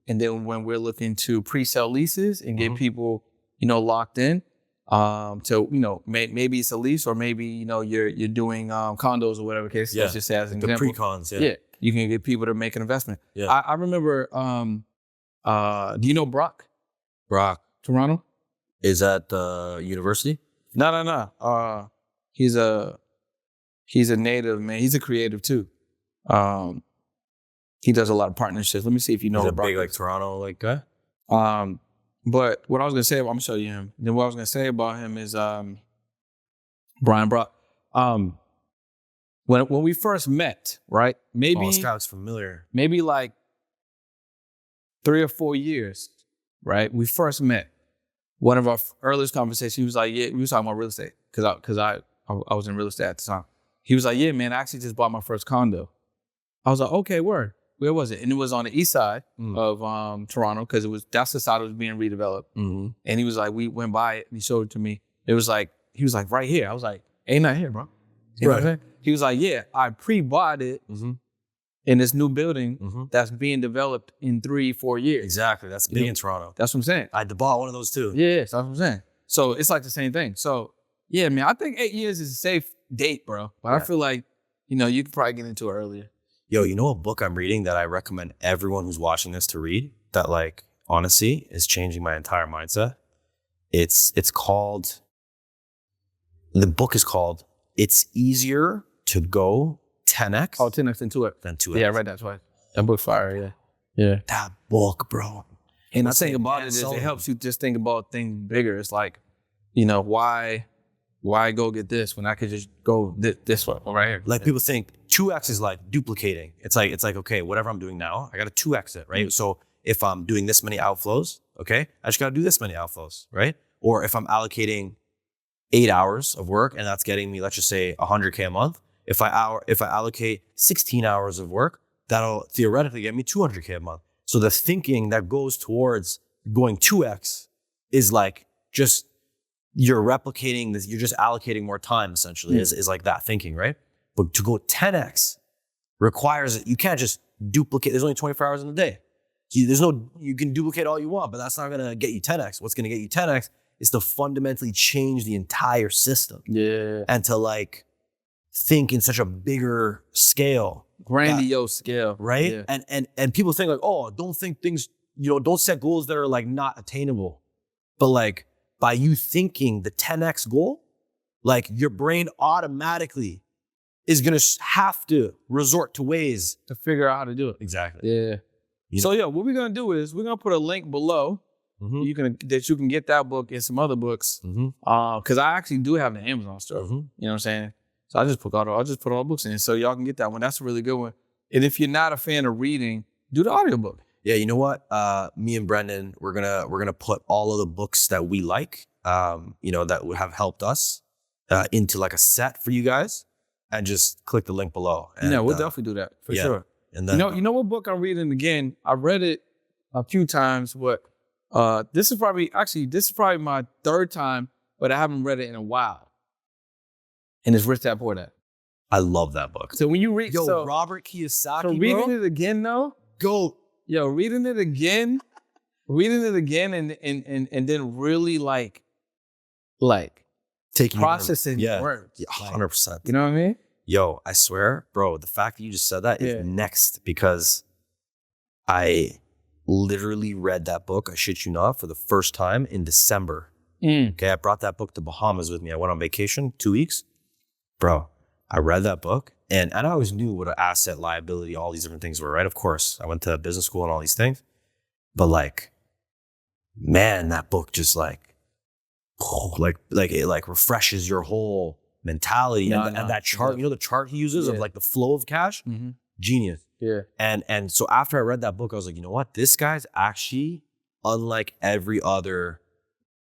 And then when we're looking to pre-sell leases and get people, locked in, to maybe it's a lease or maybe you're doing condos or whatever case. Let's just say as an
the
example.
pre-cons.
Yeah, you can get people to make an investment.
Yeah.
I remember. Do you know Brock?
Brock
Toronto?
is at the university.
No. He's a native, man. He's a creative too. He does a lot of partnerships. Let me see if you know
He's a
Brock
big
is.
like Toronto like guy.
But what I was gonna say, I'm gonna show you him. Then what I was gonna say about him is Brian Brock. When we first met, right? Maybe
this guy was familiar.
maybe like 3 or 4 years, right? We first met. One of our earliest conversations, he was like, "Yeah," we was talking about real estate because I was in real estate at the time. He was like, "Yeah, man, I actually just bought my first condo." I was like, "Okay, word. Where was it?" And it was on the east side of Toronto because that's the side that was being redeveloped. And he was like, we went by it and he showed it to me. He was like, right here. I was like, ain't not here, bro. You know what I'm saying? He was like, yeah, I pre-bought it in this new building that's being developed in 3-4 years.
Exactly. That's big in Toronto.
That's what I'm saying.
I bought one of those too.
Yeah, that's what I'm saying. So it's like the same thing. So yeah, man, I think 8 years is a safe date, bro. But I feel like, you could probably get into it earlier.
Yo, you know a book I'm reading that I recommend everyone who's watching this to read that like honestly is changing my entire mindset? It's called, the book is called It's Easier to Go 10x.
Oh, 10x than 2x.
Than 2x.
Yeah, I read that twice. That book's fire, yeah. Yeah.
That book, bro.
And I think about it is it helps you just think about things bigger. It's like, why go get this when I could just go this one right here?
Like people think 2x is like duplicating. It's like, okay, whatever I'm doing now, I got to 2x it, right? So if I'm doing this many outflows, okay, I just got to do this many outflows, right? Or if I'm allocating 8 hours of work and that's getting me, let's just say 100K a month. If I allocate 16 hours of work, that'll theoretically get me 200K a month. So the thinking that goes towards going 2x is like just you're replicating this, you're just allocating more time essentially is like that thinking, right? But to go 10x requires it. You can't just duplicate. There's only 24 hours in a day. You can duplicate all you want, but that's not going to get you 10x. What's going to get you 10x is to fundamentally change the entire system.
Yeah.
And to like think in such a bigger scale.
Grandiose scale.
Right? Yeah. And people think like, oh, don't think things, don't set goals that are like not attainable. But like by you thinking the 10x goal, like your brain automatically is going to have to resort to ways
to figure out how to do it.
Exactly.
Yeah. So what we're going to do is we're going to put a link below that you can get that book and some other books. Because I actually do have the Amazon store. You know what I'm saying? So I just put all the books in so y'all can get that one. That's a really good one. And if you're not a fan of reading, do the audiobook.
Yeah, you know what? Me and Brendan, we're gonna put all of the books that we like, that would have helped us into like a set for you guys, and just click the link below. And,
yeah, we'll definitely do that for sure.
And then
you know what book I'm reading again? I read it a few times. This is probably my third time, but I haven't read it in a while. And it's Rich Dad Poor Dad.
I love that book.
So when you read,
Robert Kiyosaki,
so reading it again though, reading it again, and then really like
taking
processing words.
Yeah, 100%.
You know what I mean?
Yo, I swear, bro, the fact that you just said that is next, because I literally read that book, I shit you not, for the first time in December. Okay, I brought that book to Bahamas with me. I went on vacation 2 weeks. Bro, I read that book and I always knew what an asset, liability, all these different things were, right? Of course, I went to business school and all these things. But like, man, that book just like it like refreshes your whole mentality and that chart.
Yeah.
You know the chart he uses of like the flow of cash. Genius.
Yeah.
And so after I read that book, I was like, you know what? This guy's actually unlike every other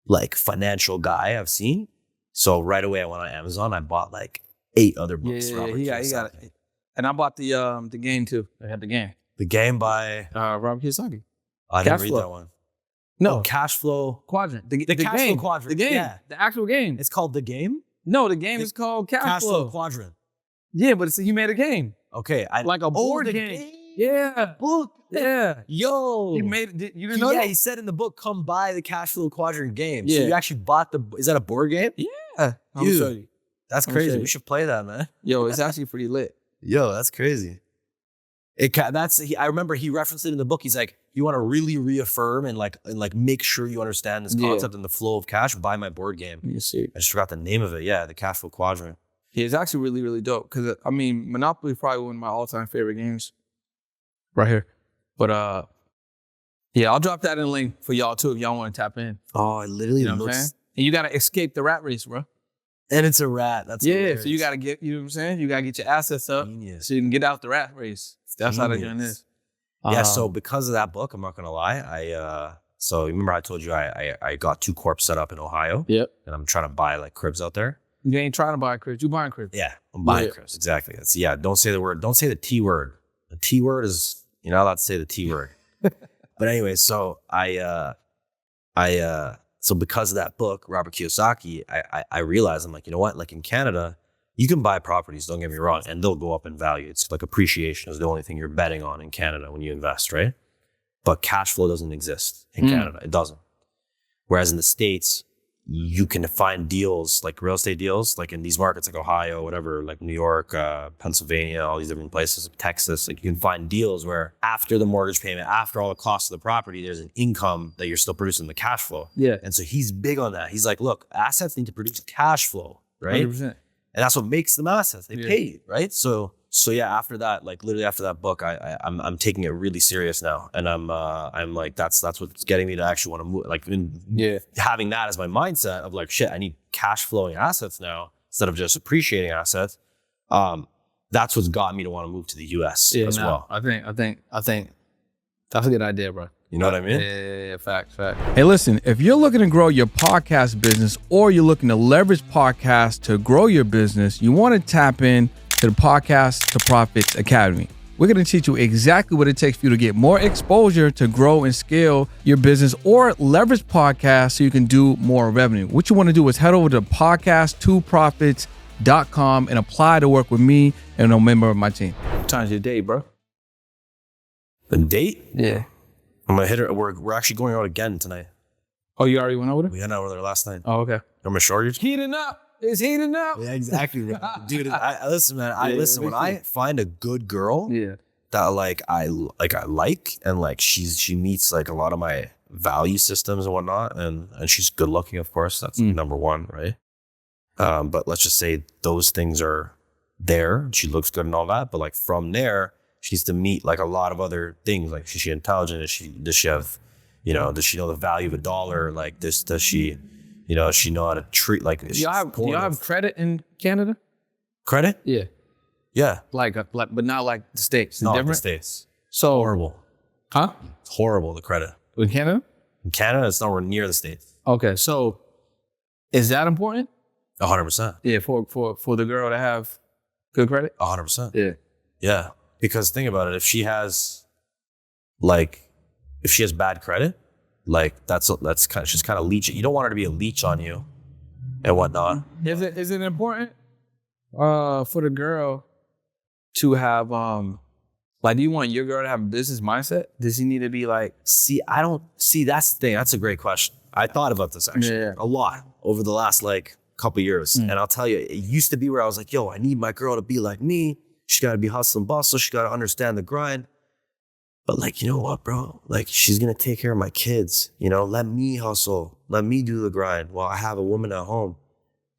like financial guy I've seen. So right away I went on Amazon. I bought like 8 other books.
Yeah, he got it. And I bought the game too. I had the game.
The Game by
Robert Kiyosaki.
I didn't read that one.
No,
Cash Flow
Quadrant.
The Cash
game.
Flow Quadrant.
The game.
Yeah.
The actual game.
It's called The Game?
No, the game is called Cash Flow.
Quadrant.
Yeah, but he made a game.
Okay.
Like a board game. Yeah.
Book.
Yeah.
Yo.
He made it. You didn't know that?
He said in the book, come buy the Cash Flow Quadrant game.
Yeah.
So you actually bought is that a board game?
Yeah.
Dude, that's
I'm
crazy.
show you.
We should play that, man.
Yo, it's actually pretty lit.
Yo, that's crazy. I remember he referenced it in the book. He's like, you want to really reaffirm and make sure you understand this concept and the flow of cash, buy my board game.
You see.
I just forgot the name of it. Yeah, the Cash Flow Quadrant.
Yeah, it's actually really, really dope. Because, I mean, Monopoly is probably one of my all-time favorite games. Right here. But, yeah, I'll drop that in a link for y'all, too, if y'all want to tap in.
Oh, it literally
You know what I'm saying? And you got to escape the rat race, bro.
And it's a rat. That's hilarious.
So you got to get, you know what I'm saying? You got to get your assets up
Genius.
so you can get out the rat race. That's how they're doing this.
Yeah, so because of that book, I'm not going to lie, so remember I told you I got 2 corps set up in Ohio.
Yep.
And I'm trying to buy like cribs out there.
You ain't trying to buy cribs. You buying cribs.
Yeah, I'm buying cribs. Exactly. Don't say the word. Don't say the T word. The T word is, you're not allowed to say the T word. But anyway, so so because of that book, Robert Kiyosaki, I realized, I'm like, you know what? Like in Canada, you can buy properties, don't get me wrong, and they'll go up in value. It's like appreciation is the only thing you're betting on in Canada when you invest, right? But cash flow doesn't exist in Canada. It doesn't. Whereas in the States, you can find deals, like real estate deals, like in these markets like Ohio, whatever, like New York, Pennsylvania, all these different places, Texas, like you can find deals where after the mortgage payment, after all the costs of the property, there's an income that you're still producing the cash flow.
Yeah.
And so he's big on that. He's like, look, assets need to produce cash flow, right?
100%.
And that's what makes them assets. They pay you, right? So yeah, after that, like literally after that book, I'm taking it really serious now, and I'm like that's what's getting me to actually want to move. Like having that as my mindset of like shit, I need cash flowing assets now instead of just appreciating assets. That's what's got me to want to move to the U.S. as well.
I think that's a good idea, bro.
You know what I mean?
Yeah, fact. Hey, listen, if you're looking to grow your podcast business or you're looking to leverage podcasts to grow your business, you want to tap in to the Podcast to Profits Academy. We're going to teach you exactly what it takes for you to get more exposure to grow and scale your business or leverage podcasts so you can do more revenue. What you want to do is head over to podcast2profits.com and apply to work with me and a member of my team. What time's your day, bro?
The date?
Yeah.
I'm gonna hit her. We're actually going out again tonight.
Oh, you already went over there?
We went out there last night.
Oh, okay.
I'm gonna show you.
Heating up. It's heating up.
Yeah, exactly, dude. Listen, man. Listen. When I find a good girl, that I like, and like she meets like a lot of my value systems and whatnot, and she's good looking, of course. That's number one, right? But let's just say those things are there. She looks good and all that, but like from there, she needs to meet like a lot of other things. Like, is she intelligent? Does she have, does she know the value of a dollar? Like this, does she, does she know how to treat, like, do y'all
have credit in Canada?
Credit?
Yeah.
Yeah.
Like, but not like the States.
Not like the States.
So
horrible.
Huh?
It's horrible, the credit.
In Canada?
In Canada, it's nowhere near the States.
Okay. So is that important?
100%.
Yeah. For the girl to have good credit?
100%.
Yeah.
Yeah. Because think about it, if she has bad credit, like that's kind of, she's kind of leech. You don't want her to be a leech on you and whatnot.
Is it important for the girl to have do you want your girl to have a business mindset? Does he need to be like,
that's the thing. That's a great question. I thought about this actually a lot over the last couple years. And I'll tell you, it used to be where I was like, yo, I need my girl to be like me. She got to be hustle and bustle. She got to understand the grind. But like, you know what, bro? Like, she's going to take care of my kids. Let me hustle. Let me do the grind while I have a woman at home.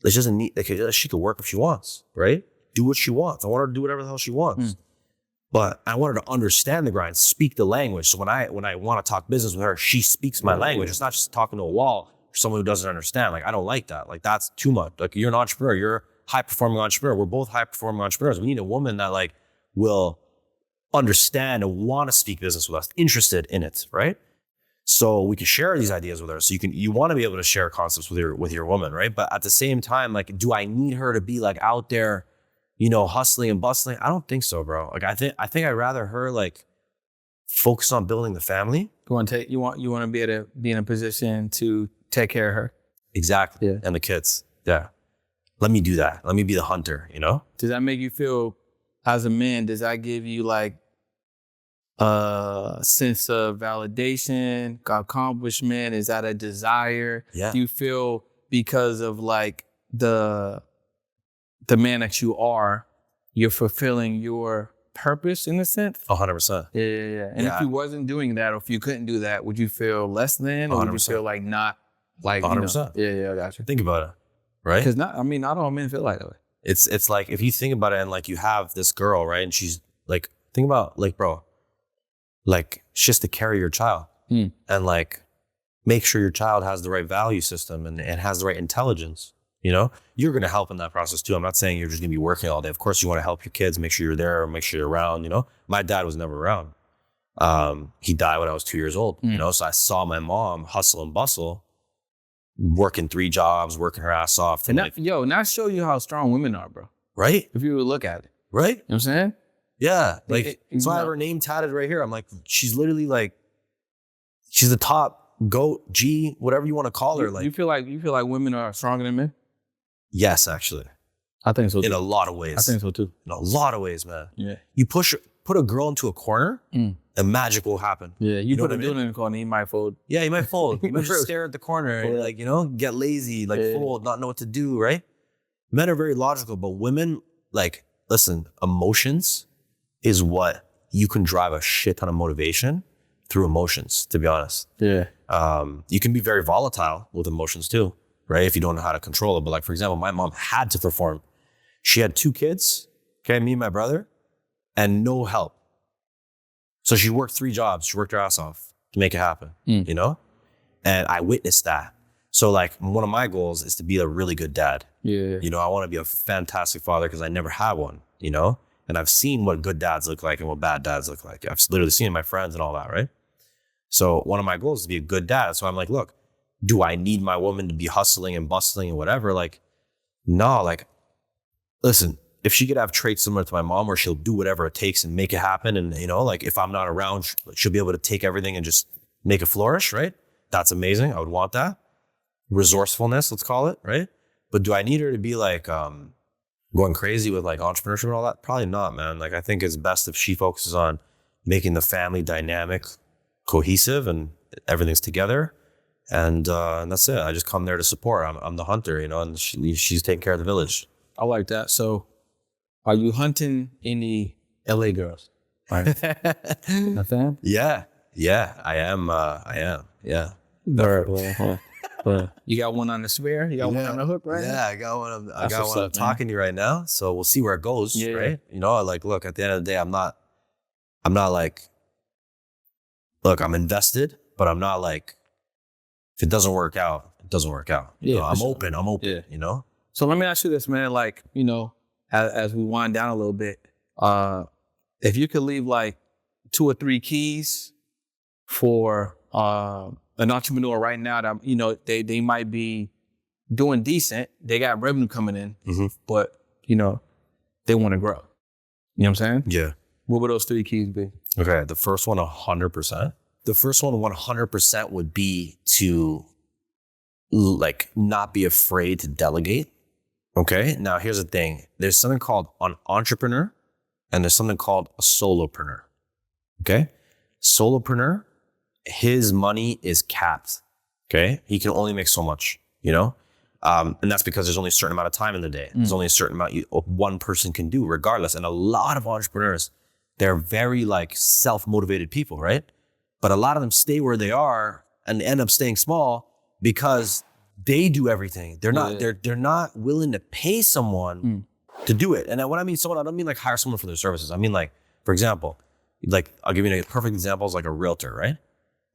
She doesn't need, she could work if she wants, right? Do what she wants. I want her to do whatever the hell she wants. But I want her to understand the grind, speak the language. So when I want to talk business with her, she speaks my language. It's not just talking to a wall for someone who doesn't understand. Like, I don't like that. Like, that's too much. Like, you're an entrepreneur. You're high performing entrepreneur. We're both high performing entrepreneurs. We need a woman that like will understand and want to speak business with us, interested in it, right? So we can share these ideas with her. So you want to be able to share concepts with your woman, right? But at the same time, like, do I need her to be like out there, you know, hustling and bustling? I don't think so, bro. Like, I think I'd rather her like focus on building the family.
You want to be able to be in a position to take care of her.
Exactly.
Yeah.
And the kids. Yeah. Let me do that. Let me be the hunter, you know?
Does that make you feel, as a man, does that give you like a sense of validation, accomplishment? Is that a desire?
Yeah.
Do you feel because of like the man that you are, you're fulfilling your purpose in a sense?
100%.
Yeah. And if you wasn't doing that, or if you couldn't do that, would you feel less than, or would you feel like not like
100%?
Yeah, I got you.
Think about it, right?
Because not all men feel like that way.
It's like, if you think about it, and like you have this girl, right? And she's like, think about like, bro, like she has to carry your child and like make sure your child has the right value system and has the right intelligence. You know, you're going to help in that process too. I'm not saying you're just going to be working all day. Of course, you want to help your kids, make sure you're there, make sure you're around. You know, my dad was never around. He died when I was 2 years old, you know, so I saw my mom hustle and bustle, working 3 jobs, working her ass off.
And that show you how strong women are, bro.
Right?
If you would look at it.
Right?
You know what I'm saying?
Yeah. Like, so I have her name tatted right here. I'm like, she's literally like, she's the top GOAT, G, whatever you want to call her. Like,
you feel like women are stronger than men?
Yes, actually.
I think so too.
In a lot of ways.
I think so too.
In a lot of ways, man.
Yeah.
You put a girl into a corner, and magic will happen.
Yeah, you put
know
a dude in the corner, he might fold.
Yeah, he might fold. He might just stare at the corner and like, you know, get lazy, like fold, not know what to do, right? Men are very logical, but women, like, listen, emotions is what you can drive a shit ton of motivation through emotions, to be honest.
Yeah.
You can be very volatile with emotions too, right? If you don't know how to control it. But like, for example, my mom had to perform. She had 2 kids, okay, me and my brother, and no help. So she worked 3 jobs. She worked her ass off to make it happen, you know? And I witnessed that. So like, one of my goals is to be a really good dad.
Yeah.
You know, I want to be a fantastic father because I never had one, you know? And I've seen what good dads look like and what bad dads look like. I've literally seen my friends and all that, right? So one of my goals is to be a good dad. So I'm like, look, do I need my woman to be hustling and bustling and whatever? Like, no, like, listen, if she could have traits similar to my mom where she'll do whatever it takes and make it happen. And, you know, like if I'm not around, she'll be able to take everything and just make it flourish, right? That's amazing. I would want that. Resourcefulness, let's call it, right? But do I need her to be like going crazy with like entrepreneurship and all that? Probably not, man. Like I think it's best if she focuses on making the family dynamic, cohesive, and everything's together. And that's it. I just come there to support. I'm the hunter, you know, and she's taking care of the village.
I like that. So are you hunting any LA girls?
Right.
Nothing?
Yeah, I am. Yeah.
You got one on the spare? You got one on the hook, right?
Yeah, I got one. I got one. I'm talking to you right now, so we'll see where it goes.
Yeah.
Right? You know, like, look. At the end of the day, I'm not like. Look, I'm invested, but I'm not like. If it doesn't work out, it doesn't work out.
Yeah,
you know, I'm open.
Yeah.
You know.
So let me ask you this, man. Like, you know, as we wind down a little bit, if you could leave like 2 or 3 keys for an entrepreneur right now that, you know, they might be doing decent, they got revenue coming in, but, you know, they want to grow. You know what I'm saying?
Yeah.
What would those 3 keys be?
Okay. The first one, 100%. The first one, 100% would be to like not be afraid to delegate. Okay. Now here's the thing. There's something called an entrepreneur and there's something called a solopreneur. Okay. Solopreneur, his money is capped. Okay. He can only make so much, you know? And that's because there's only a certain amount of time in the day. There's only a certain amount one person can do regardless. And a lot of entrepreneurs, they're very like self-motivated people, right? But a lot of them stay where they are and end up staying small because they do everything. They're not, they're not willing to pay someone to do it. And when I mean someone, I don't mean like hire someone for their services. I mean like, for example, like I'll give you a perfect example is like a realtor, right?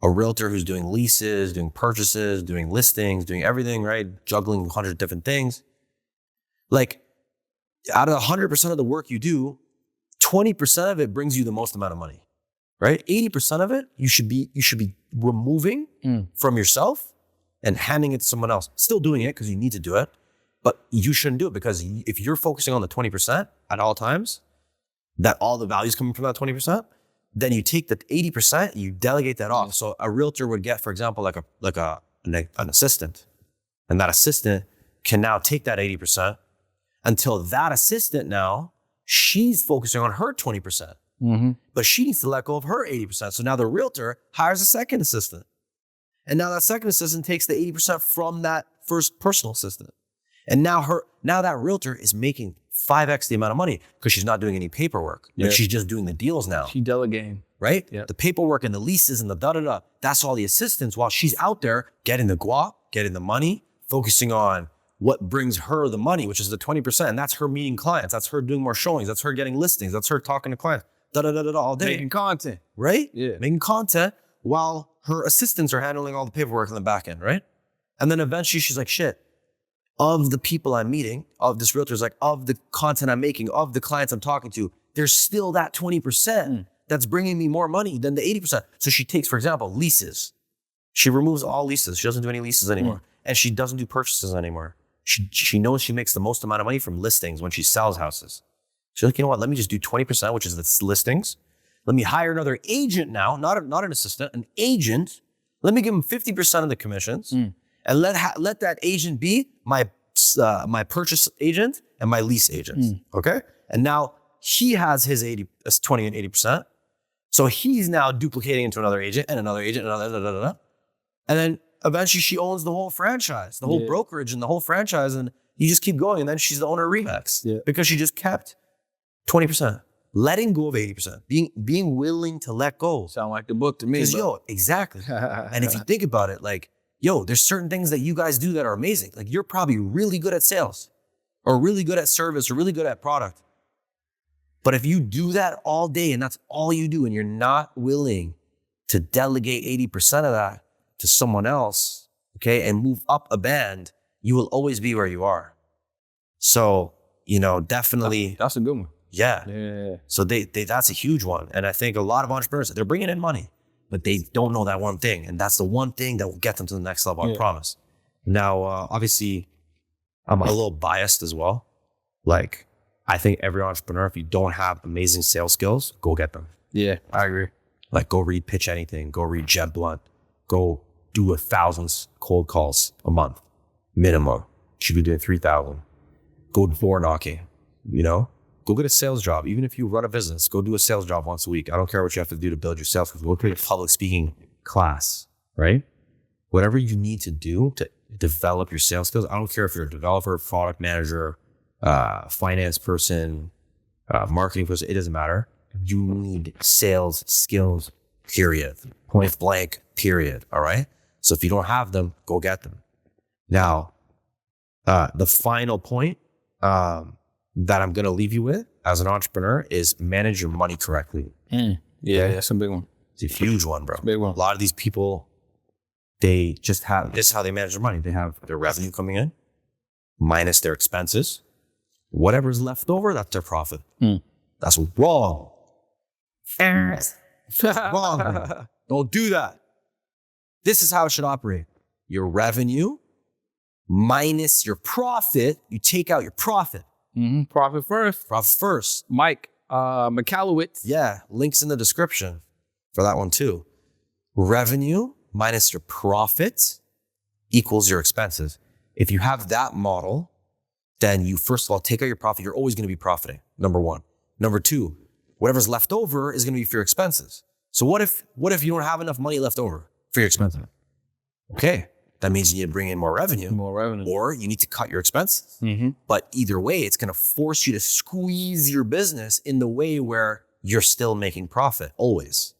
A realtor who's doing leases, doing purchases, doing listings, doing everything, right? Juggling 100 different things. Like Out of 100% of the work you do, 20% of it brings you the most amount of money, right? 80% of it you should be removing from yourself and handing it to someone else. Still doing it because you need to do it, but you shouldn't do it because if you're focusing on the 20% at all times, that all the value's coming from that 20%, then you take the 80%, you delegate that off. So a realtor would get, for example, an assistant, and that assistant can now take that 80% until that assistant now, she's focusing on her 20%, but she needs to let go of her 80%. So now the realtor hires a second assistant. And now that second assistant takes the 80% from that first personal assistant. And now that realtor is making 5x the amount of money because she's not doing any paperwork. Like she's just doing the deals now.
She delegating.
Right? Yep. The paperwork and the leases and the da-da-da, that's all the assistants while she's out there getting the guap, getting the money, focusing on what brings her the money, which is the 20%. And that's her meeting clients. That's her doing more showings. That's her getting listings. That's her talking to clients. Da-da-da-da-da all day.
Making content.
Right?
Yeah.
Making content while her assistants are handling all the paperwork in the back end, right? And then eventually she's like, shit, of the people I'm meeting, of this realtor's like, of the content I'm making, of the clients I'm talking to, there's still that 20% that's bringing me more money than the 80%. So she takes, for example, leases. She removes all leases. She doesn't do any leases anymore. And she doesn't do purchases anymore. She knows she makes the most amount of money from listings when she sells houses. She's like, you know what? Let me just do 20%, which is the listings. Let me hire another agent now, not an assistant, an agent. Let me give him 50% of the commissions, and let that agent be my purchase agent and my lease agent. Okay, and now he has his 20 and 80%. So he's now duplicating into another agent and another agent, and then eventually she owns the whole franchise, the whole brokerage and the whole franchise, and you just keep going. And then she's the owner of Remax because she just kept 20%, letting go of 80%, being willing to let go.
Sound like the book to me.
Exactly. And if you think about it, like, there's certain things that you guys do that are amazing. Like you're probably really good at sales or really good at service or really good at product. But if you do that all day and that's all you do and you're not willing to delegate 80% of that to someone else, okay, and move up a band, you will always be where you are. So, definitely.
That's a good one.
Yeah. So that's a huge one. And I think a lot of entrepreneurs, they're bringing in money, but they don't know that one thing. And that's the one thing that will get them to the next level, I promise. Now, obviously, I'm a little biased as well. Like, I think every entrepreneur, if you don't have amazing sales skills, go get them.
Yeah, I agree.
Like, go read Pitch Anything, go read Jeb Blunt, go do 1,000 cold calls a month, minimum. You should be doing 3,000. Go door knocking, Go get a sales job. Even if you run a business, go do a sales job once a week. I don't care what you have to do to build your sales skills. Go take a public speaking class, right? Whatever you need to do to develop your sales skills. I don't care if you're a developer, product manager, finance person, marketing person, it doesn't matter. You need sales skills, period. Point blank, period. All right. So if you don't have them, go get them. Now, the final point that I'm going to leave you with as an entrepreneur is manage your money correctly.
Yeah, that's a big one.
It's a huge one, bro.
It's a big one.
A lot of these people, they just have, this is how they manage their money. They have their revenue coming in minus their expenses. Whatever's left over, that's their profit. That's wrong. Wrong. Bro. Don't do that. This is how it should operate. Your revenue minus your profit, you take out your profit.
Profit first.
Profit first.
Mike Michalowicz.
Yeah, links in the description for that one too. Revenue minus your profit equals your expenses. If you have that model, then you first of all take out your profit. You're always going to be profiting, number one. Number two, whatever's left over is going to be for your expenses. So what if you don't have enough money left over for your expenses? Okay, that means you need to bring in more revenue. Or you need to cut your expenses. But either way, it's going to force you to squeeze your business in the way where you're still making profit, always.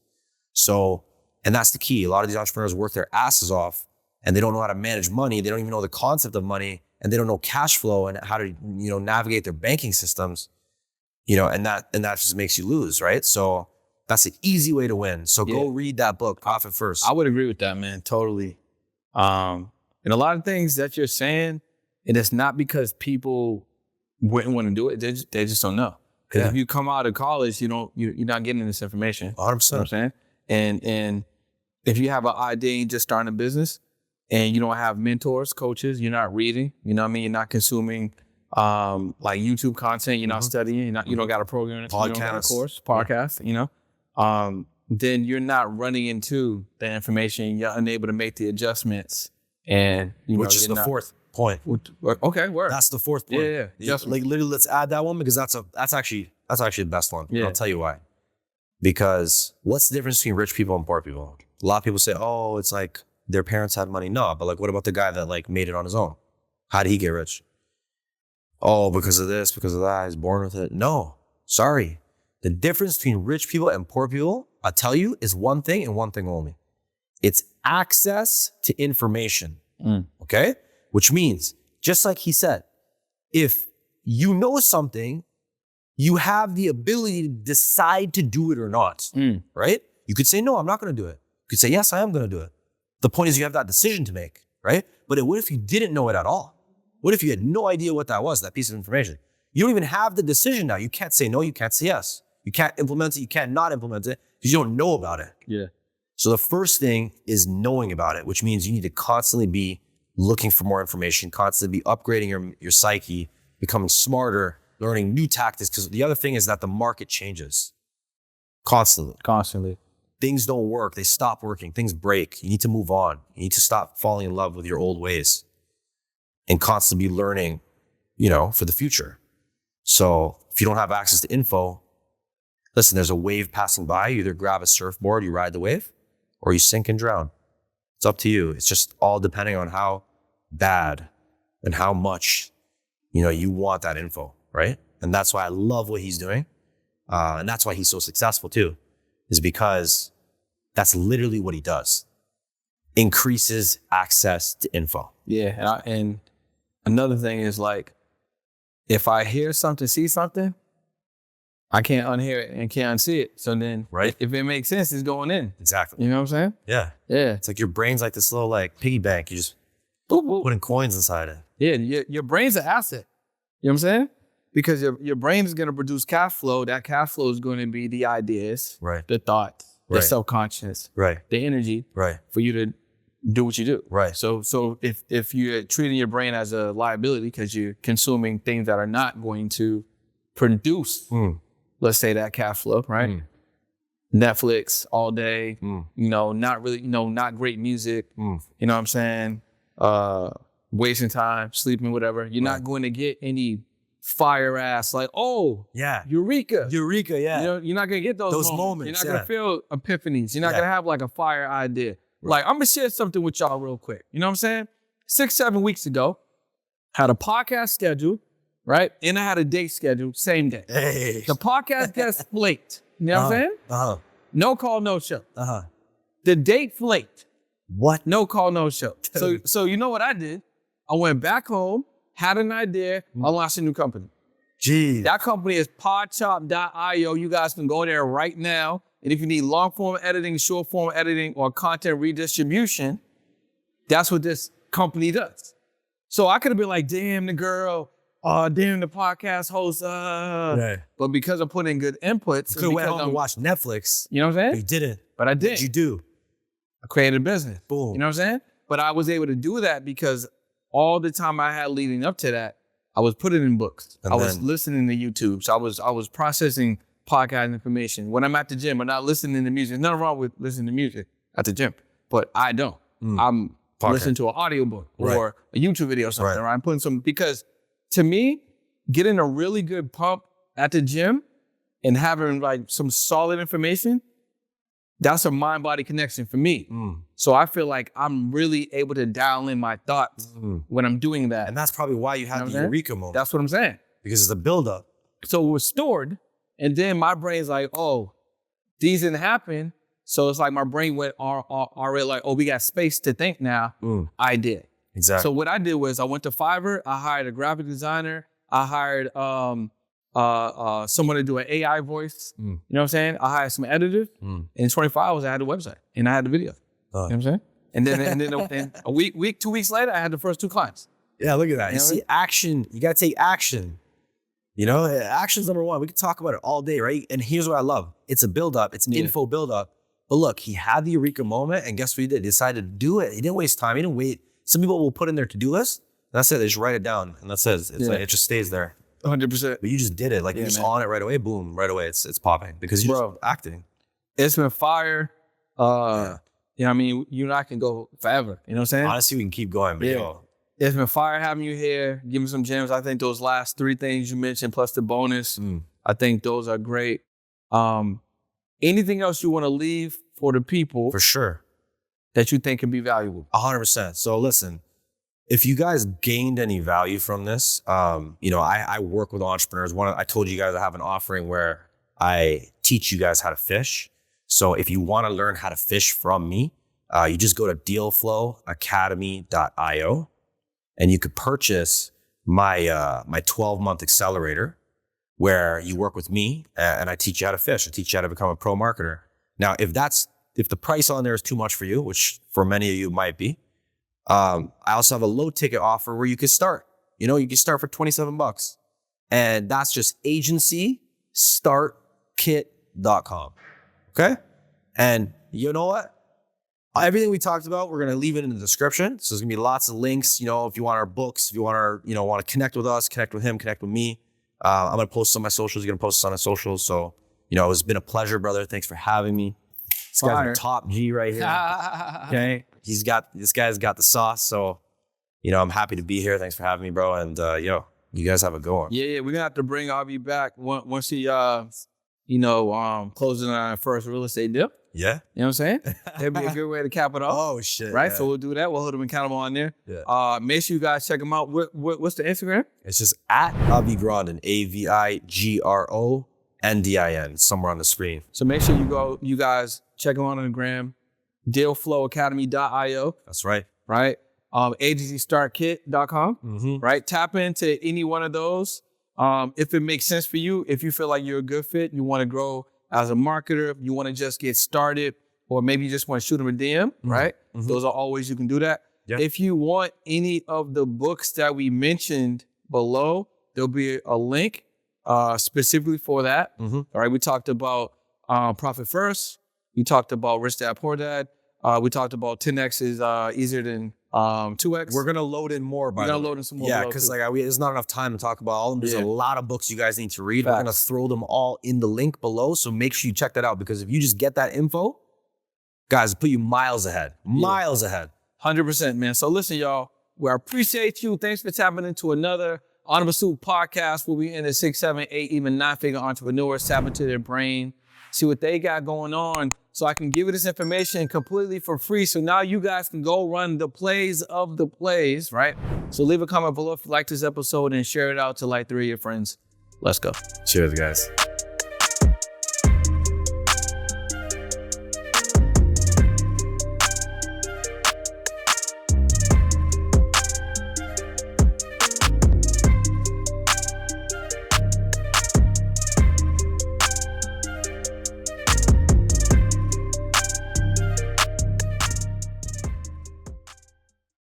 So, and that's the key. A lot of these entrepreneurs work their asses off and they don't know how to manage money. They don't even know the concept of money and they don't know cash flow and how to, navigate their banking systems, and that just makes you lose, right? So that's an easy way to win. So go read that book, Profit First.
I would agree with that, man. Totally. And a lot of things that you're saying, and it's not because people wouldn't want to do it. They just don't know. Because if you come out of college, you're not getting this information.
100%.
You know what I'm saying? And if you have an idea and you're just starting a business and you don't have mentors, coaches, you're not reading, you know what I mean? You're not consuming like YouTube content, you're not studying, you don't got a program, you don't got a course, podcast, you know? Then you're not running into the information, you're unable to make the adjustments. And
which is the fourth point.
Okay, word.
That's the fourth point.
Yeah.
Like literally, let's add that one because that's actually the best one.
Yeah.
I'll tell you why. Because what's the difference between rich people and poor people? A lot of people say, oh, it's like their parents had money. No, but like, what about the guy that like made it on his own? How did he get rich? Oh, because of this, because of that, he's born with it. No, sorry. The difference between rich people and poor people, I tell you, is one thing and one thing only. It's access to information. Okay? Which means, just like he said, if you know something, you have the ability to decide to do it or not, right? You could say, no, I'm not going to do it. You could say, yes, I am going to do it. The point is you have that decision to make, right? But what if you didn't know it at all? What if you had no idea what that was, that piece of information? You don't even have the decision now. You can't say no, you can't say yes. You can't implement it, you can't not implement it because you don't know about it.
Yeah.
So the first thing is knowing about it, which means you need to constantly be looking for more information, constantly be upgrading your psyche, becoming smarter, learning new tactics. Because the other thing is that the market changes constantly. Things don't work. They stop working. Things break. You need to move on. You need to stop falling in love with your old ways and constantly be learning, for the future. So if you don't have access to info, listen, there's a wave passing by. You either grab a surfboard, you ride the wave, or you sink and drown. It's up to you. It's just all depending on how bad and how much, you want that info, right? And that's why I love what he's doing. And that's why he's so successful too, is because that's literally what he does. Increases access to info.
Yeah. And another thing is like, if I hear something, see something, I can't unhear it and can't unsee it. So then,
right?
If it makes sense, it's going in.
Exactly.
You know what I'm saying?
Yeah.
Yeah.
It's like your brain's like this little like piggy bank. You just putting coins inside it.
Yeah. Your brain's an asset. You know what I'm saying? Because your brain is going to produce cash flow. That cash flow is going to be the ideas,
right?
The thoughts, the subconscious,
right?
The energy,
right?
For you to do what you do,
right?
So if you're treating your brain as a liability because you're consuming things that are not going to produce, let's say that cash flow, right? Netflix all day, not really, not great music, you know what I'm saying? Wasting time, sleeping, whatever. You're not going to get any fire ass like, oh, yeah, Eureka, yeah. You're not gonna get those moments. You're not gonna feel epiphanies. You're not gonna have like a fire idea. Right. Like, I'm gonna share something with y'all real quick. You know what I'm saying? 6-7 weeks ago, had a podcast scheduled, right? And I had a date scheduled, same day.
Hey.
The podcast gets flaked. You know what I'm saying? No call, no show. The date flaked.
What?
No call, no show. So you know what I did? I went back home, had an idea, I launched a new company.
Jeez.
That company is podchop.io. You guys can go there right now. And if you need long form editing, short form editing, or content redistribution, that's what this company does. So I could have been like, damn the girl, damn the podcast host.
Right.
But because I put in good inputs.
You could have went home and watched Netflix.
You know what I'm saying?
You didn't.
But I did.
What did you do?
I created a business.
Boom.
You know what I'm saying? But I was able to do that because all the time I had leading up to that, I was putting in books. I was listening to YouTube. So I was processing podcast information. When I'm at the gym, I'm not listening to music. There's nothing wrong with listening to music at the gym, but I don't. I'm listening to an audiobook or a YouTube video or something, or I'm putting some, because to me, getting a really good pump at the gym and having like some solid information, that's a mind-body connection for me. So I feel like I'm really able to dial in my thoughts when I'm doing that.
And that's probably why you had the Eureka moment.
That's what I'm saying.
Because it's a buildup.
So it was stored. And then my brain's like, oh, these didn't happen. So it's like my brain went already like, oh, we got space to think now. I did.
Exactly.
So what I did was I went to Fiverr. I hired a graphic designer. I hired someone to do an AI voice. You know what I'm saying? I hired some editors. In 24 hours, I had a website and I had the video. You know what I'm saying? And then a week, 2 weeks later, I had the first 2 clients.
Yeah, look at that. You see, action. You got to take action. You know, action's number one. We could talk about it all day, right? And here's what I love. It's a buildup. It's an info buildup. But look, he had the eureka moment, and guess what he did? He decided to do it. He didn't waste time. He didn't wait. Some people will put in their to-do list. That's it. They just write it down, and that's it. It's like, it just stays there.
100%.
But you just did it. Like, you're just on it right away. Boom, right away. It's popping because you're just acting.
It's been fire. You know what I mean? You and I can go forever. You know what I'm saying?
Honestly, we can keep going. But
it's been fire having you here. Give me some gems. I think those last 3 things you mentioned plus the bonus, I think those are great. Anything else you want to leave for the people?
For sure.
That you think can be valuable?
100%. So listen, if you guys gained any value from this, you know, I work with entrepreneurs. I told you guys I have an offering where I teach you guys how to fish. So if you want to learn how to fish from me, you just go to dealflowacademy.io and you could purchase my my 12-month accelerator where you work with me and I teach you how to fish. I teach you how to become a pro marketer. Now, if the price on there is too much for you, which for many of you might be, I also have a low ticket offer where you can start. You know, you can start for $27. And that's just agencystartkit.com. Okay? And you know what? Everything we talked about, we're going to leave it in the description. So there's going to be lots of links. You know, if you want our books, if you want to connect with us, connect with him, connect with me. I'm going to post on my socials. You're going to post on my socials. So, you know, it's been a pleasure, brother. Thanks for having me. This guy's a top G right here. Okay. This guy's got the sauce. So, you know, I'm happy to be here. Thanks for having me, bro. And, you guys have a go on.
Yeah. We're going to have to bring Avi back once he, closing on our first real estate deal.
Yeah.
You know what I'm saying? That'd be a good way to cap it off.
Oh, shit.
Right?
Yeah.
So we'll do that. We'll hold him accountable on there.
Yeah.
Make sure you guys check him out. What's the Instagram?
It's just at Avi Grondin, AVIGRONDIN, somewhere on the screen.
So make sure you guys check him out on the gram. Dealflowacademy.io.
That's right.
Right? agencystartkit.com.
Mm-hmm.
Right? Tap into any one of those. If it makes sense for you, if you feel like you're a good fit, you want to grow as a marketer, you want to just get started, or maybe you just want to shoot them a DM, right? Mm-hmm. Those are all ways you can do that. Yeah. If you want any of the books that we mentioned below, there'll be a link specifically for that. Mm-hmm. All right, we talked about Profit First. We talked about Rich Dad Poor Dad. We talked about 10X is easier than 2X.
We're gonna load in more.
We're gonna load in some more.
Yeah, because there's not enough time to talk about all of them. There's a lot of books you guys need to read.
Facts.
We're gonna throw them all in the link below. So make sure you check that out, because if you just get that info, guys, it'll put you miles ahead. Miles ahead.
100%, man. So listen, y'all. We appreciate you. Thanks for tapping into another On the Pursuit podcast where we into 6, 7, 8, even 9-figure entrepreneurs tap into their brain, see what they got going on, so I can give you this information completely for free. So now you guys can go run the plays of the plays, right? So leave a comment below if you like this episode and share it out to like 3 of your friends. Let's go.
Cheers, guys.